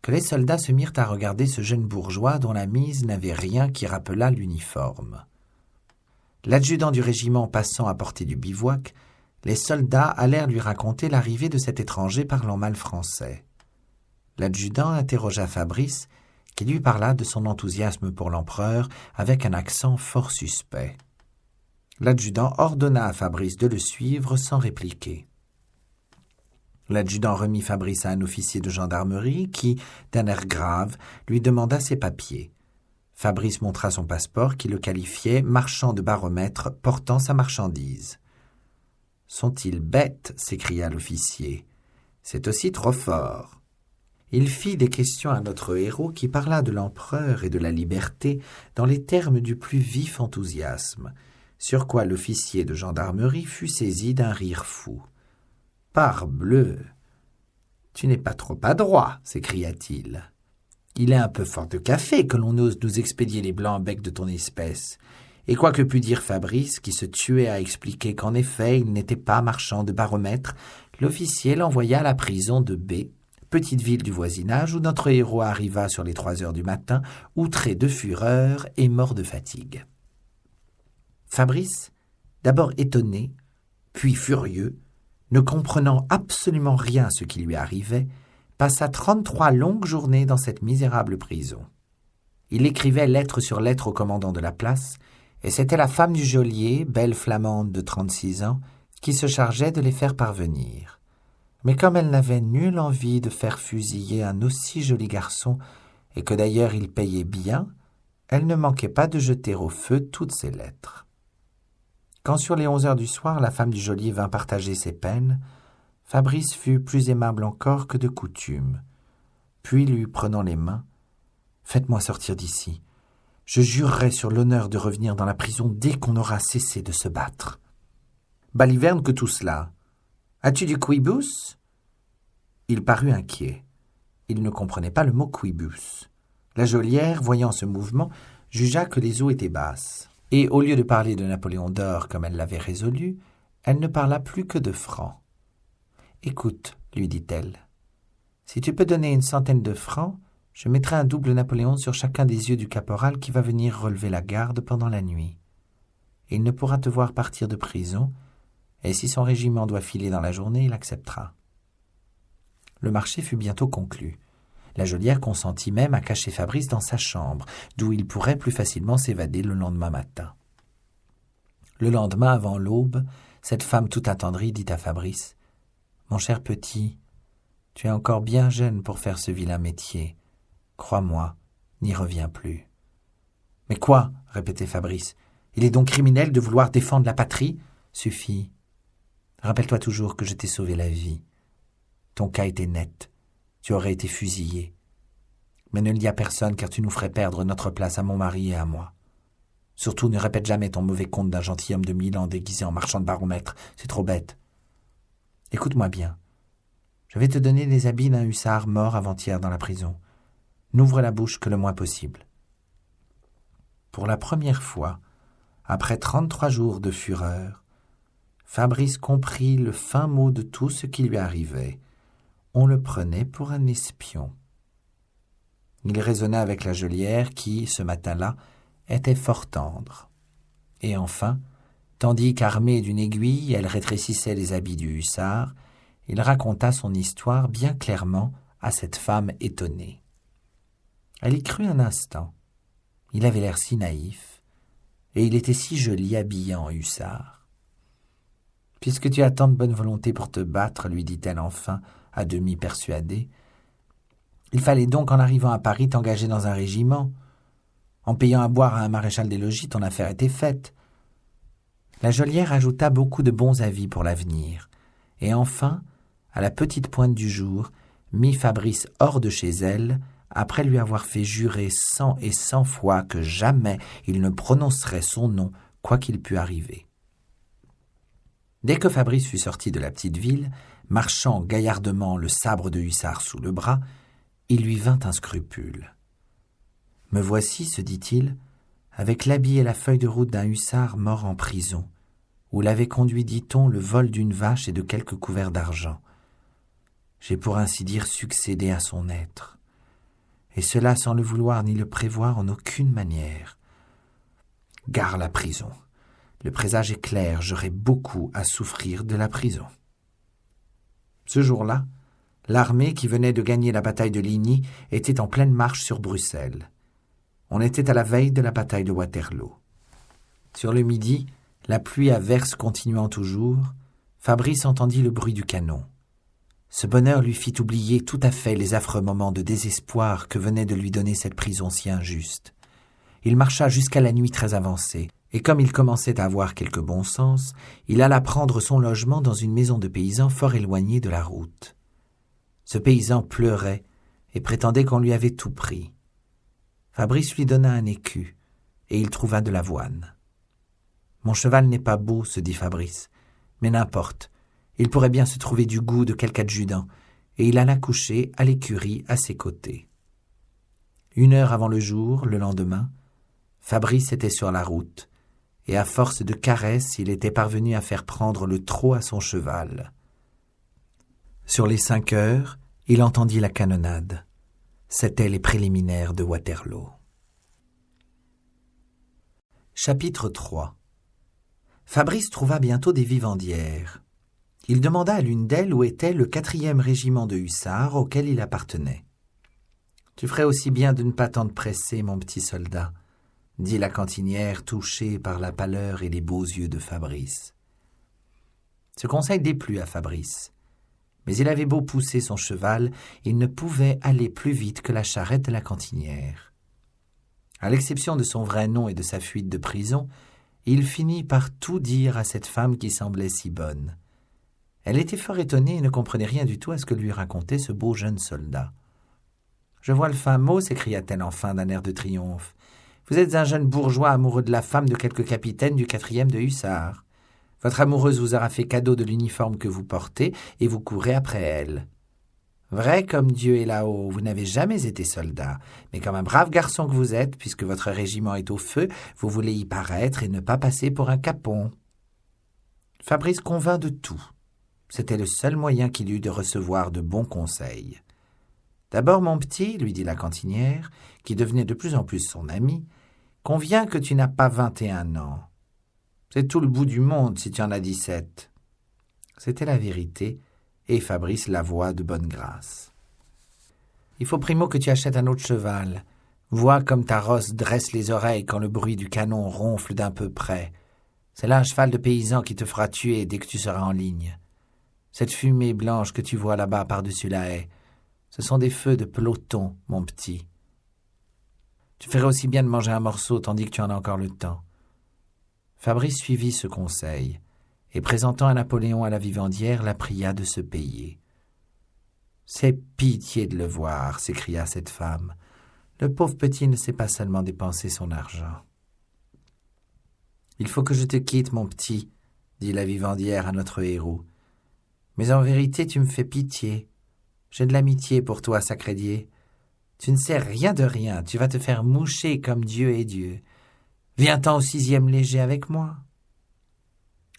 que les soldats se mirent à regarder ce jeune bourgeois dont la mise n'avait rien qui rappelât l'uniforme. L'adjudant du régiment passant à portée du bivouac, les soldats allèrent lui raconter l'arrivée de cet étranger parlant mal français. L'adjudant interrogea Fabrice, qui lui parla de son enthousiasme pour l'empereur avec un accent fort suspect. L'adjudant ordonna à Fabrice de le suivre sans répliquer. L'adjudant remit Fabrice à un officier de gendarmerie qui, d'un air grave, lui demanda ses papiers. Fabrice montra son passeport qui le qualifiait marchand de baromètre portant sa marchandise. « Sont-ils bêtes ?» s'écria l'officier. « C'est aussi trop fort. » Il fit des questions à notre héros qui parla de l'empereur et de la liberté dans les termes du plus vif enthousiasme. sur quoi l'officier de gendarmerie fut saisi d'un rire fou. « Parbleu! Tu n'es pas trop adroit, s'écria-t-il. Il est un peu fort de café que l'on ose nous expédier les blancs-becs de ton espèce. Et quoi que pût dire Fabrice, qui se tuait à expliquer qu'en effet il n'était pas marchand de baromètres, l'officier l'envoya à la prison de B, petite ville du voisinage où notre héros arriva sur les 3 heures du matin, outré de fureur et mort de fatigue. Fabrice, d'abord étonné, puis furieux, ne comprenant absolument rien à ce qui lui arrivait, passa 33 longues journées dans cette misérable prison. Il écrivait lettre sur lettre au commandant de la place, et c'était la femme du geôlier, belle flamande de 36 ans, qui se chargeait de les faire parvenir. Mais comme elle n'avait nulle envie de faire fusiller un aussi joli garçon, et que d'ailleurs il payait bien, elle ne manquait pas de jeter au feu toutes ses lettres. Quand sur les 11 heures du soir, la femme du geôlier vint partager ses peines, Fabrice fut plus aimable encore que de coutume. Puis, lui prenant les mains, « Faites-moi sortir d'ici. Je jurerai sur l'honneur de revenir dans la prison dès qu'on aura cessé de se battre. » « Baliverne que tout cela. As-tu du quibus » Il parut inquiet. Il ne comprenait pas le mot quibus. La geôlière, voyant ce mouvement, jugea que les eaux étaient basses. Et au lieu de parler de Napoléon d'or comme elle l'avait résolu, elle ne parla plus que de francs. « Écoute, lui dit-elle, si tu peux donner 100 de francs, je mettrai un double Napoléon sur chacun des yeux du caporal qui va venir relever la garde pendant la nuit. Il ne pourra te voir partir de prison, et si son régiment doit filer dans la journée, il acceptera. » Le marché fut bientôt conclu. La geôlière consentit même à cacher Fabrice dans sa chambre, d'où il pourrait plus facilement s'évader le lendemain matin. Le lendemain, avant l'aube, cette femme tout attendrie dit à Fabrice : « Mon cher petit, tu es encore bien jeune pour faire ce vilain métier. Crois-moi, n'y reviens plus. »« Mais quoi ?» répétait Fabrice. « Il est donc criminel de vouloir défendre la patrie ? Suffit. Rappelle-toi toujours que je t'ai sauvé la vie. Ton cas était net. Tu aurais été fusillé. Mais ne le dis à personne, car tu nous ferais perdre notre place à mon mari et à moi. Surtout, ne répète jamais ton mauvais conte d'un gentilhomme de Milan déguisé en marchand de baromètre. C'est trop bête. Écoute-moi bien. Je vais te donner les habits d'un hussard mort avant-hier dans la prison. N'ouvre la bouche que le moins possible. » Pour la première fois, après 33 jours de fureur, Fabrice comprit le fin mot de tout ce qui lui arrivait. On le prenait pour un espion. Il raisonna avec la geôlière qui, ce matin-là, était fort tendre. Et enfin, tandis qu'armée d'une aiguille, elle rétrécissait les habits du hussard, il raconta son histoire bien clairement à cette femme étonnée. Elle y crut un instant. Il avait l'air si naïf, et il était si joli habillé en hussard. « Puisque tu as tant de bonne volonté pour te battre, lui dit-elle enfin, à demi persuadée, il fallait donc, en arrivant à Paris, t'engager dans un régiment. En payant à boire à un maréchal des logis, ton affaire était faite. » La geôlière ajouta beaucoup de bons avis pour l'avenir, et enfin, à la petite pointe du jour, mit Fabrice hors de chez elle, après lui avoir fait jurer 100 et 100 fois que jamais il ne prononcerait son nom, quoi qu'il pût arriver. Dès que Fabrice fut sorti de la petite ville, marchant gaillardement le sabre de hussard sous le bras, il lui vint un scrupule. « Me voici, se dit-il, avec l'habit et la feuille de route d'un hussard mort en prison, où l'avait conduit, dit-on, le vol d'une vache et de quelques couverts d'argent. J'ai pour ainsi dire succédé à son être, et cela sans le vouloir ni le prévoir en aucune manière. Gare la prison. Le présage est clair, j'aurai beaucoup à souffrir de la prison. » Ce jour-là, l'armée qui venait de gagner la bataille de Ligny était en pleine marche sur Bruxelles. On était à la veille de la bataille de Waterloo. Sur le midi, la pluie à verse continuant toujours, Fabrice entendit le bruit du canon. Ce bonheur lui fit oublier tout à fait les affreux moments de désespoir que venait de lui donner cette prison si injuste. Il marcha jusqu'à la nuit très avancée, et comme il commençait à avoir quelque bon sens, il alla prendre son logement dans une maison de paysan fort éloignée de la route. Ce paysan pleurait et prétendait qu'on lui avait tout pris. Fabrice lui donna un écu, et il trouva de l'avoine. « Mon cheval n'est pas beau, se dit Fabrice. Mais n'importe, il pourrait bien se trouver du goût de quelque adjudant, et il alla coucher à l'écurie à ses côtés. 1 heure avant le jour, le lendemain, Fabrice était sur la route, et à force de caresses, il était parvenu à faire prendre le trot à son cheval. Sur les 5 heures, il entendit la canonnade. C'étaient les préliminaires de Waterloo. Chapitre 3. Fabrice trouva bientôt des vivandières. Il demanda à l'une d'elles où était le 4e régiment de hussards auquel il appartenait. « Tu ferais aussi bien de ne pas t'en presser, mon petit soldat, » dit la cantinière, touchée par la pâleur et les beaux yeux de Fabrice. Ce conseil déplut à Fabrice, mais il avait beau pousser son cheval, il ne pouvait aller plus vite que la charrette de la cantinière. À l'exception de son vrai nom et de sa fuite de prison, il finit par tout dire à cette femme qui semblait si bonne. Elle était fort étonnée et ne comprenait rien du tout à ce que lui racontait ce beau jeune soldat. « Je vois le fin mot, s'écria-t-elle enfin d'un air de triomphe. Vous êtes un jeune bourgeois amoureux de la femme de quelque capitaine du 4e de hussards. Votre amoureuse vous aura fait cadeau de l'uniforme que vous portez et vous courez après elle. Vrai comme Dieu est là-haut, vous n'avez jamais été soldat, mais comme un brave garçon que vous êtes, puisque votre régiment est au feu, vous voulez y paraître et ne pas passer pour un capon. » Fabrice convint de tout. C'était le seul moyen qu'il eut de recevoir de bons conseils. « D'abord, mon petit, lui dit la cantinière, qui devenait de plus en plus son amie, conviens que tu n'as pas 21 ans. C'est tout le bout du monde si tu en as 17. » C'était la vérité, et Fabrice l'avoua de bonne grâce. « Il faut primo que tu achètes un autre cheval. Vois comme ta rosse dresse les oreilles quand le bruit du canon ronfle d'un peu près. C'est là un cheval de paysan qui te fera tuer dès que tu seras en ligne. Cette fumée blanche que tu vois là-bas par-dessus la haie, ce sont des feux de peloton, mon petit. Tu ferais aussi bien de manger un morceau tandis que tu en as encore le temps. » Fabrice suivit ce conseil, et présentant un Napoléon à la vivandière, la pria de se payer. « C'est pitié de le voir, » s'écria cette femme. « Le pauvre petit ne sait pas seulement dépenser son argent. »« Il faut que je te quitte, mon petit, » dit la vivandière à notre héros. « Mais en vérité, tu me fais pitié. J'ai de l'amitié pour toi, Sacré-Dié. Tu ne sais rien de rien, tu vas te faire moucher comme Dieu est Dieu. Viens-t'en au 6e léger avec moi. »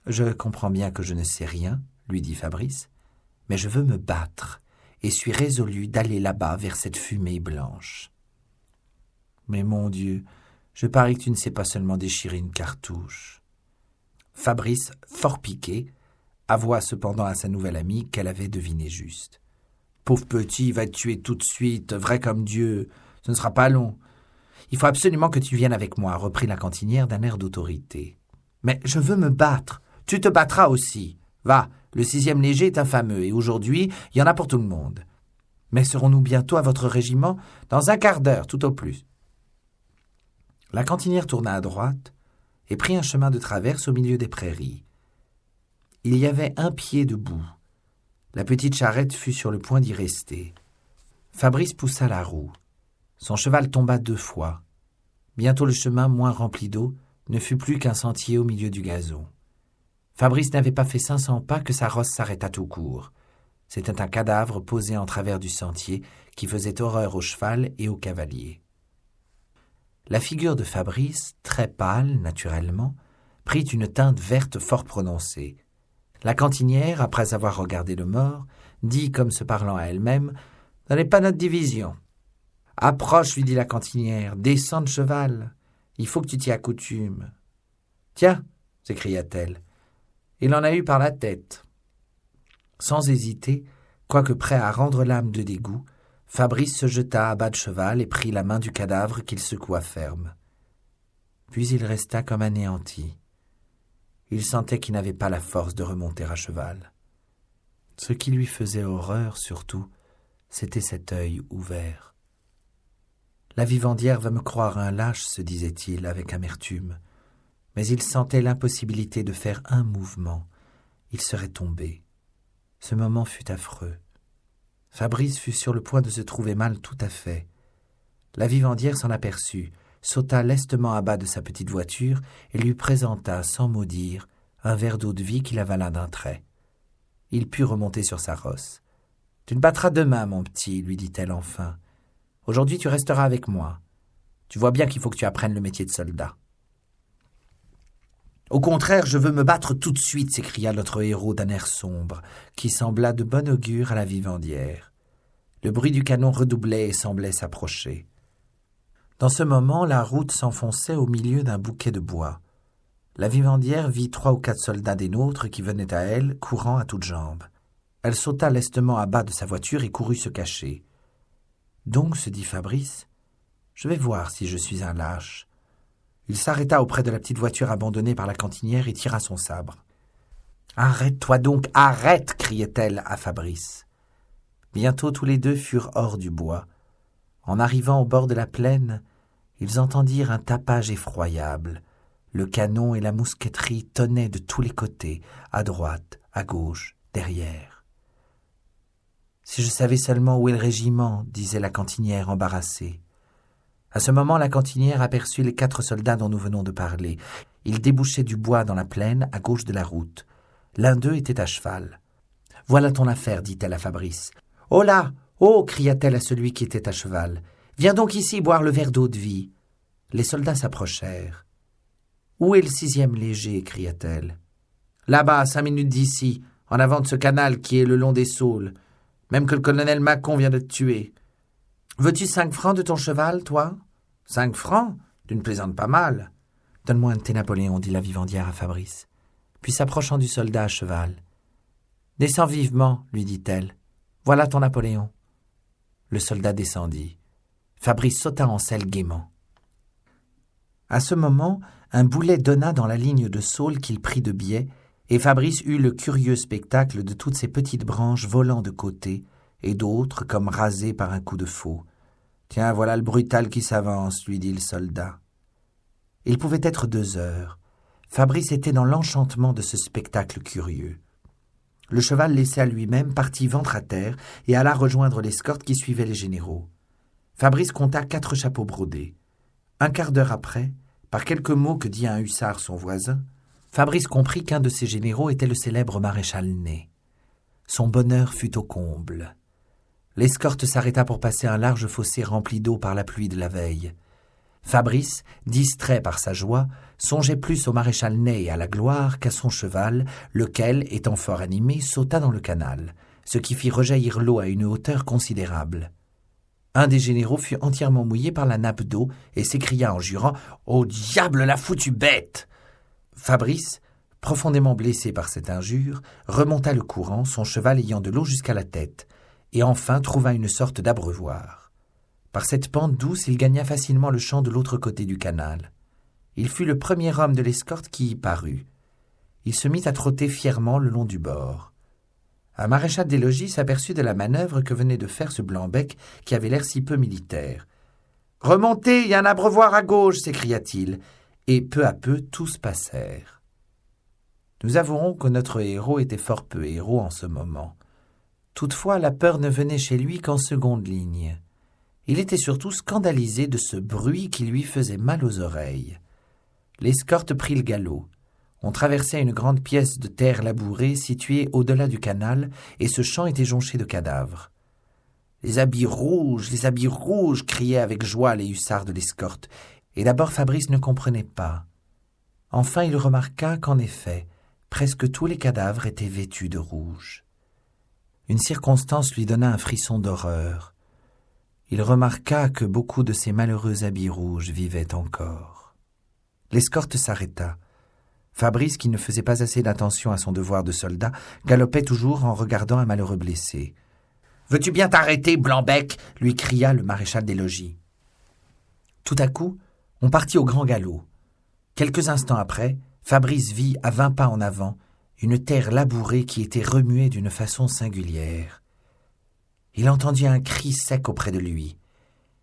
« Je comprends bien que je ne sais rien, » lui dit Fabrice, « mais je veux me battre et suis résolu d'aller là-bas vers cette fumée blanche. » « Mais mon Dieu, je parie que tu ne sais pas seulement déchirer une cartouche. » Fabrice, fort piqué, avoua cependant à sa nouvelle amie qu'elle avait deviné juste. « Pauvre petit, il va te tuer tout de suite, vrai comme Dieu, ce ne sera pas long. Il faut absolument que tu viennes avec moi, » reprit la cantinière d'un air d'autorité. « Mais je veux me battre. Tu te battras aussi. Va, le 6e léger est infameux, et aujourd'hui, il y en a pour tout le monde. Mais serons-nous bientôt à votre régiment ? Dans un quart d'heure, tout au plus. » La cantinière tourna à droite et prit un chemin de traverse au milieu des prairies. Il y avait 1 pied de boue. La petite charrette fut sur le point d'y rester. Fabrice poussa la roue. Son cheval tomba 2 fois. Bientôt le chemin, moins rempli d'eau, ne fut plus qu'un sentier au milieu du gazon. Fabrice n'avait pas fait 500 pas que sa rosse s'arrêta tout court. C'était un cadavre posé en travers du sentier qui faisait horreur au cheval et au cavalier. La figure de Fabrice, très pâle naturellement, prit une teinte verte fort prononcée. La cantinière, après avoir regardé le mort, dit comme se parlant à elle-même « Ce n'est pas notre division. »« Approche, lui dit la cantinière, descends de cheval. Il faut que tu t'y accoutumes. »« Tiens, s'écria-t-elle, il en a eu par la tête. » Sans hésiter, quoique prêt à rendre l'âme de dégoût, Fabrice se jeta à bas de cheval et prit la main du cadavre qu'il secoua ferme. Puis il resta comme anéanti. Il sentait qu'il n'avait pas la force de remonter à cheval. Ce qui lui faisait horreur, surtout, c'était cet œil ouvert. « La vivandière va me croire un lâche, » se disait-il avec amertume. Mais il sentait l'impossibilité de faire un mouvement. Il serait tombé. Ce moment fut affreux. Fabrice fut sur le point de se trouver mal tout à fait. La vivandière s'en aperçut, sauta lestement à bas de sa petite voiture et lui présenta, sans mot dire, un verre d'eau-de-vie qu'il avala d'un trait. Il put remonter sur sa rosse. « Tu te battras demain, mon petit, lui dit-elle enfin. Aujourd'hui, tu resteras avec moi. Tu vois bien qu'il faut que tu apprennes le métier de soldat. » « Au contraire, je veux me battre tout de suite, » s'écria notre héros d'un air sombre, qui sembla de bon augure à la vivandière. Le bruit du canon redoublait et semblait s'approcher. Dans ce moment, la route s'enfonçait au milieu d'un bouquet de bois. La vivandière vit 3 ou 4 soldats des nôtres qui venaient à elle, courant à toutes jambes. Elle sauta lestement à bas de sa voiture et courut se cacher. « Donc, se dit Fabrice, je vais voir si je suis un lâche. » Il s'arrêta auprès de la petite voiture abandonnée par la cantinière et tira son sabre. « Arrête-toi donc, arrête !» criait-elle à Fabrice. Bientôt tous les deux furent hors du bois. En arrivant au bord de la plaine, ils entendirent un tapage effroyable. Le canon et la mousqueterie tonnaient de tous les côtés, à droite, à gauche, derrière. « Si je savais seulement où est le régiment, » disait la cantinière embarrassée. À ce moment, la cantinière aperçut les 4 soldats dont nous venons de parler. Ils débouchaient du bois dans la plaine, à gauche de la route. L'un d'eux était à cheval. « Voilà ton affaire, dit-elle à Fabrice. « Oh là, oh !» cria-t-elle à celui qui était à cheval. « Viens donc ici boire le verre d'eau-de-vie. » Les soldats s'approchèrent. « Où est le 6e léger ?» cria-t-elle. « Là-bas, à 5 minutes d'ici, en avant de ce canal qui est le long des Saules. Même que le colonel Mâcon vient de te tuer. Veux-tu 5 francs de ton cheval, toi ? 5 francs ? Tu ne plaisantes pas mal. Donne-moi un de tes Napoléons, dit la vivandière à Fabrice. Puis s'approchant du soldat à cheval. Descends vivement, lui dit-elle. Voilà ton Napoléon. Le soldat descendit. Fabrice sauta en selle gaiement. À ce moment, un boulet donna dans la ligne de saule qu'il prit de biais, et Fabrice eut le curieux spectacle de toutes ces petites branches volant de côté, et d'autres comme rasées par un coup de faux. « Tiens, voilà le brutal qui s'avance, » lui dit le soldat. Il pouvait être 2 heures. Fabrice était dans l'enchantement de ce spectacle curieux. Le cheval laissé à lui-même partit ventre à terre et alla rejoindre l'escorte qui suivait les généraux. Fabrice compta 4 chapeaux brodés. Un quart d'heure après, par quelques mots que dit un hussard son voisin, Fabrice comprit qu'un de ses généraux était le célèbre maréchal Ney. Son bonheur fut au comble. L'escorte s'arrêta pour passer un large fossé rempli d'eau par la pluie de la veille. Fabrice, distrait par sa joie, songeait plus au maréchal Ney et à la gloire qu'à son cheval, lequel, étant fort animé, sauta dans le canal, ce qui fit rejaillir l'eau à une hauteur considérable. Un des généraux fut entièrement mouillé par la nappe d'eau et s'écria en jurant « Au diable la foutue bête !» Fabrice, profondément blessé par cette injure, remonta le courant, son cheval ayant de l'eau jusqu'à la tête, et enfin trouva une sorte d'abreuvoir. Par cette pente douce, il gagna facilement le champ de l'autre côté du canal. Il fut le premier homme de l'escorte qui y parut. Il se mit à trotter fièrement le long du bord. Un maréchal des logis s'aperçut de la manœuvre que venait de faire ce blanc-bec qui avait l'air si peu militaire. « Remontez, il y a un abreuvoir à gauche !» s'écria-t-il, et peu à peu tous passèrent. Nous avouerons que notre héros était fort peu héros en ce moment. Toutefois, la peur ne venait chez lui qu'en seconde ligne. Il était surtout scandalisé de ce bruit qui lui faisait mal aux oreilles. L'escorte prit le galop. On traversait une grande pièce de terre labourée située au-delà du canal, et ce champ était jonché de cadavres. « Les habits rouges, criaient avec joie les hussards de l'escorte, et d'abord Fabrice ne comprenait pas. Enfin il remarqua qu'en effet, presque tous les cadavres étaient vêtus de rouge. Une circonstance lui donna un frisson d'horreur. Il remarqua que beaucoup de ces malheureux habits rouges vivaient encore. L'escorte s'arrêta. Fabrice, qui ne faisait pas assez d'attention à son devoir de soldat, galopait toujours en regardant un malheureux blessé. « Veux-tu bien t'arrêter, Blanc-bec » lui cria le maréchal des logis. Tout à coup, on partit au grand galop. Quelques instants après, Fabrice vit, à 20 pas en avant, une terre labourée qui était remuée d'une façon singulière. Il entendit un cri sec auprès de lui.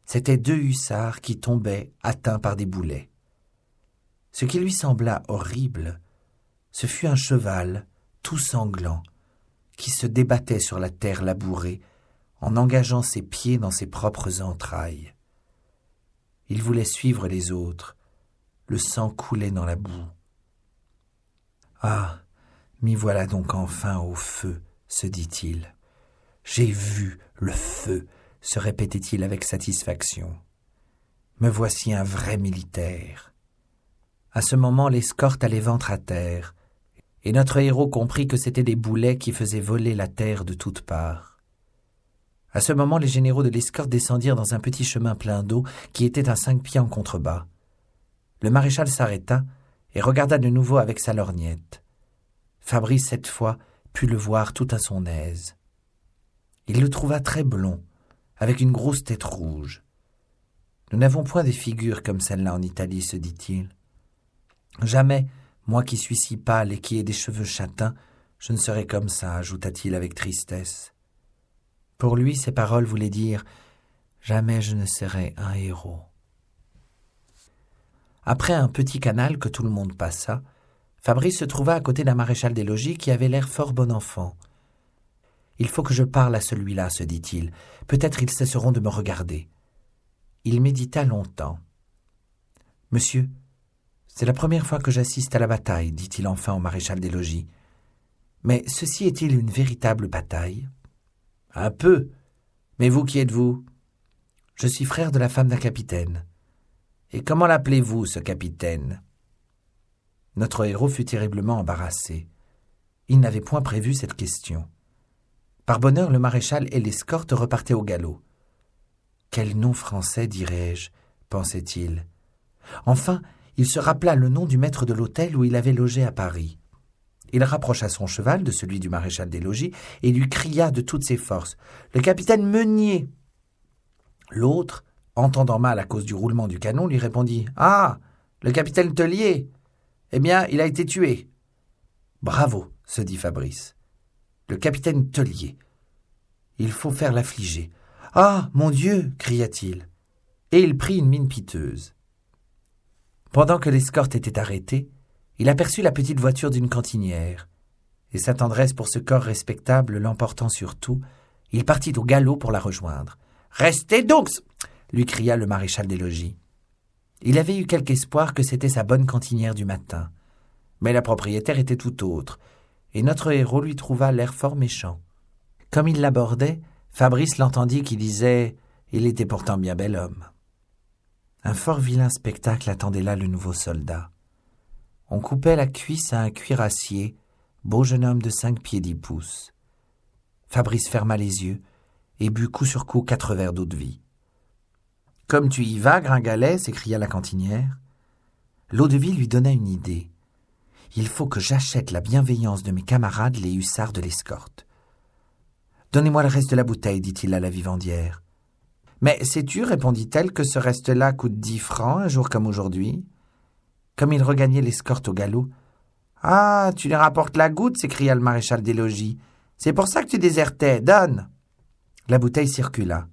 C'étaient 2 hussards qui tombaient, atteints par des boulets. Ce qui lui sembla horrible, ce fut un cheval, tout sanglant, qui se débattait sur la terre labourée en engageant ses pieds dans ses propres entrailles. Il voulait suivre les autres. Le sang coulait dans la boue. « Ah, m'y voilà donc enfin au feu, se dit-il. J'ai vu le feu, se répétait-il avec satisfaction. Me voici un vrai militaire. À ce moment, l'escorte allait ventre à terre, et notre héros comprit que c'étaient des boulets qui faisaient voler la terre de toutes parts. À ce moment, les généraux de l'escorte descendirent dans un petit chemin plein d'eau qui était à 5 pieds en contrebas. Le maréchal s'arrêta et regarda de nouveau avec sa lorgnette. Fabrice, cette fois, put le voir tout à son aise. Il le trouva très blond, avec une grosse tête rouge. « Nous n'avons point des figures comme celle-là en Italie, se dit-il. Jamais, moi qui suis si pâle et qui ai des cheveux châtains, je ne serai comme ça, ajouta-t-il avec tristesse. Pour lui, ces paroles voulaient dire « Jamais je ne serai un héros ». Après un petit canal que tout le monde passa, Fabrice se trouva à côté d'un maréchal des logis qui avait l'air fort bon enfant. « Il faut que je parle à celui-là, se dit-il. Peut-être ils cesseront de me regarder. » Il médita longtemps. « Monsieur, c'est la première fois que j'assiste à la bataille, dit-il enfin au maréchal des logis. Mais ceci est-il une véritable bataille ? Un peu. Mais vous, qui êtes-vous ? Je suis frère de la femme d'un capitaine. Et comment l'appelez-vous, ce capitaine ? Notre héros fut terriblement embarrassé. Il n'avait point prévu cette question. Par bonheur, le maréchal et l'escorte repartaient au galop. Quel nom français, dirais-je, pensait-il. Enfin, il se rappela le nom du maître de l'hôtel où il avait logé à Paris. Il rapprocha son cheval de celui du maréchal des logis et lui cria de toutes ses forces « Le capitaine Meunier !» L'autre, entendant mal à cause du roulement du canon, lui répondit « Ah, le capitaine Tellier ! Eh bien, il a été tué. »« Bravo !» se dit Fabrice. « Le capitaine Tellier. Il faut faire l'affliger. »« Ah, mon Dieu !» cria-t-il. Et il prit une mine piteuse. Pendant que l'escorte était arrêtée, il aperçut la petite voiture d'une cantinière. Et sa tendresse pour ce corps respectable l'emportant sur tout, il partit au galop pour la rejoindre. « Restez donc !» lui cria le maréchal des logis. Il avait eu quelque espoir que c'était sa bonne cantinière du matin. Mais la propriétaire était tout autre, et notre héros lui trouva l'air fort méchant. Comme il l'abordait, Fabrice l'entendit qui disait « Il était pourtant bien bel homme ». Un fort vilain spectacle attendait là le nouveau soldat. On coupait la cuisse à un cuirassier, beau jeune homme de 5 pieds 10 pouces. Fabrice ferma les yeux et but coup sur coup 4 verres d'eau-de-vie. « Comme tu y vas, Gringalet !» s'écria la cantinière. L'eau-de-vie lui donna une idée. « Il faut que j'achète la bienveillance de mes camarades, les hussards de l'escorte. »« Donnez-moi le reste de la bouteille, dit-il à la vivandière. »« Mais sais-tu, répondit-elle, que ce reste-là coûte 10 francs un jour comme aujourd'hui ?» Comme il regagnait l'escorte au galop. « Ah, tu les rapportes la goutte !» s'écria le maréchal des logis. « C'est pour ça que tu désertais. Donne !» La bouteille circula.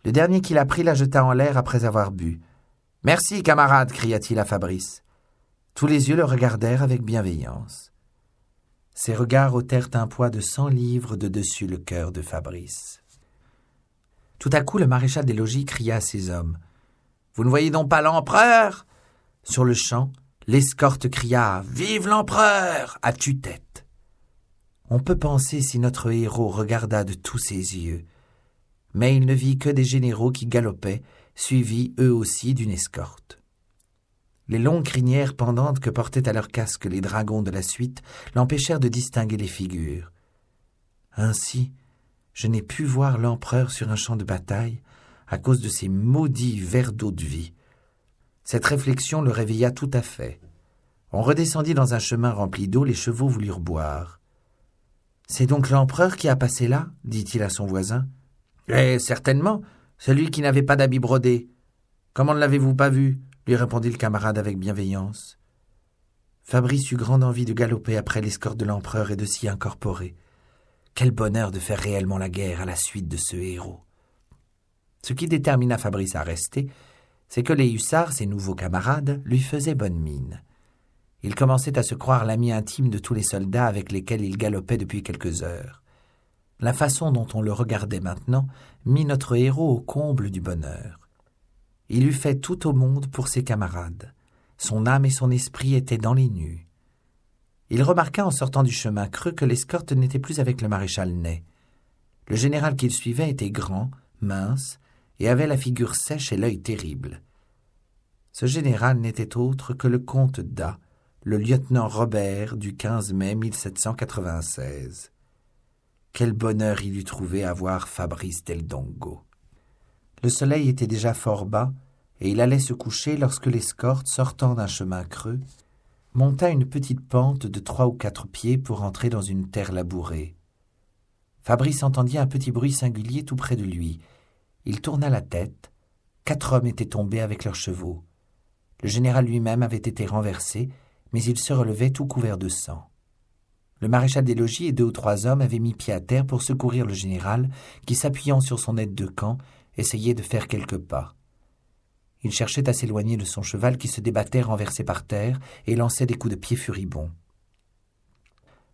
Le dernier qui la prit la jeta en l'air après avoir bu. « Merci, camarade !» cria-t-il à Fabrice. Tous les yeux le regardèrent avec bienveillance. Ses regards ôtèrent un poids de 100 livres de dessus le cœur de Fabrice. Tout à coup, le maréchal des logis cria à ses hommes. « Vous ne voyez donc pas l'empereur ?» Sur le champ, l'escorte cria « Vive l'empereur !» à tue-tête. On peut penser si notre héros regarda de tous ses yeux, mais il ne vit que des généraux qui galopaient, suivis eux aussi d'une escorte. Les longues crinières pendantes que portaient à leur casque les dragons de la suite l'empêchèrent de distinguer les figures. Ainsi, je n'ai pu voir l'empereur sur un champ de bataille à cause de ces maudits verres d'eau-de-vie. Cette réflexion le réveilla tout à fait. On redescendit dans un chemin rempli d'eau, les chevaux voulurent boire. « C'est donc l'empereur qui a passé là ?» dit-il à son voisin. « Eh, certainement, celui qui n'avait pas d'habit brodé. Comment ne l'avez-vous pas vu ?» lui répondit le camarade avec bienveillance. Fabrice eut grande envie de galoper après l'escorte de l'empereur et de s'y incorporer. Quel bonheur de faire réellement la guerre à la suite de ce héros. Ce qui détermina Fabrice à rester, c'est que les hussards, ses nouveaux camarades, lui faisaient bonne mine. Il commençait à se croire l'ami intime de tous les soldats avec lesquels il galopait depuis quelques heures. La façon dont on le regardait maintenant mit notre héros au comble du bonheur. Il eût fait tout au monde pour ses camarades. Son âme et son esprit étaient dans les nues. Il remarqua en sortant du chemin creux que l'escorte n'était plus avec le maréchal Ney. Le général qu'il suivait était grand, mince, et avait la figure sèche et l'œil terrible. Ce général n'était autre que le comte d'A, le lieutenant Robert du 15 mai 1796. Quel bonheur il eût trouvé à voir Fabrice del Dongo. Le soleil était déjà fort bas, et il allait se coucher lorsque l'escorte, sortant d'un chemin creux, monta une petite pente de 3 ou 4 pieds pour entrer dans une terre labourée. Fabrice entendit un petit bruit singulier tout près de lui. Il tourna la tête. 4 hommes étaient tombés avec leurs chevaux. Le général lui-même avait été renversé, mais il se relevait tout couvert de sang. Le maréchal des logis et 2 ou 3 hommes avaient mis pied à terre pour secourir le général, qui, s'appuyant sur son aide de camp, essayait de faire quelques pas. Il cherchait à s'éloigner de son cheval qui se débattait renversé par terre et lançait des coups de pied furibonds.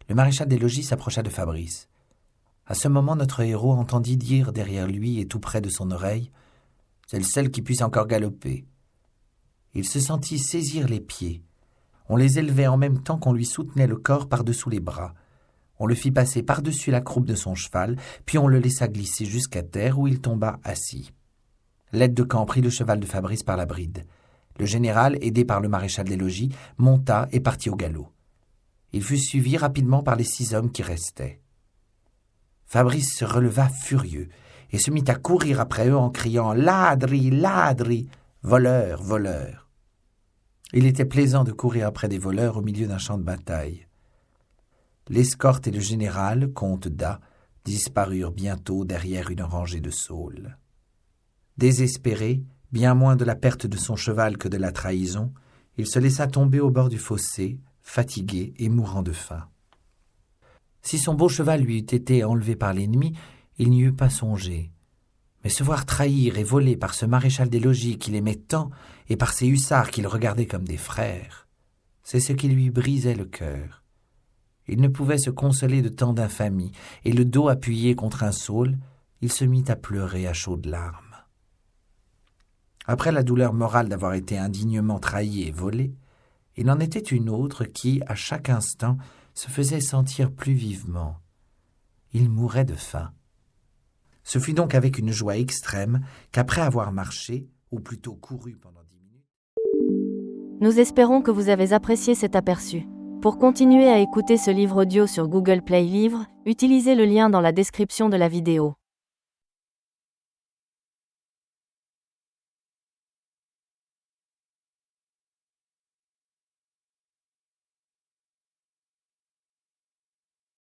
Le maréchal des logis s'approcha de Fabrice. À ce moment, notre héros entendit dire derrière lui et tout près de son oreille « C'est le seul qui puisse encore galoper ». Il se sentit saisir les pieds. On les élevait en même temps qu'on lui soutenait le corps par-dessous les bras. On le fit passer par-dessus la croupe de son cheval, puis on le laissa glisser jusqu'à terre où il tomba assis. L'aide de camp prit le cheval de Fabrice par la bride. Le général, aidé par le maréchal des logis, monta et partit au galop. Il fut suivi rapidement par les 6 hommes qui restaient. Fabrice se releva furieux et se mit à courir après eux en criant « Ladri, ladri !»« Voleurs, voleurs !» Il était plaisant de courir après des voleurs au milieu d'un champ de bataille. L'escorte et le général, comte d'A, disparurent bientôt derrière une rangée de saules. Désespéré, bien moins de la perte de son cheval que de la trahison, il se laissa tomber au bord du fossé, fatigué et mourant de faim. Si son beau cheval lui eût été enlevé par l'ennemi, il n'y eût pas songé. Mais se voir trahir et voler par ce maréchal des logis qu'il aimait tant et par ces hussards qu'il regardait comme des frères, c'est ce qui lui brisait le cœur. Il ne pouvait se consoler de tant d'infamie, et le dos appuyé contre un saule, il se mit à pleurer à chaudes larmes. Après la douleur morale d'avoir été indignement trahi et volé, il en était une autre qui, à chaque instant, se faisait sentir plus vivement. Il mourait de faim. Ce fut donc avec une joie extrême qu'après avoir marché, ou plutôt couru pendant 10 minutes... Nous espérons que vous avez apprécié cet aperçu. Pour continuer à écouter ce livre audio sur Google Play Livres, utilisez le lien dans la description de la vidéo.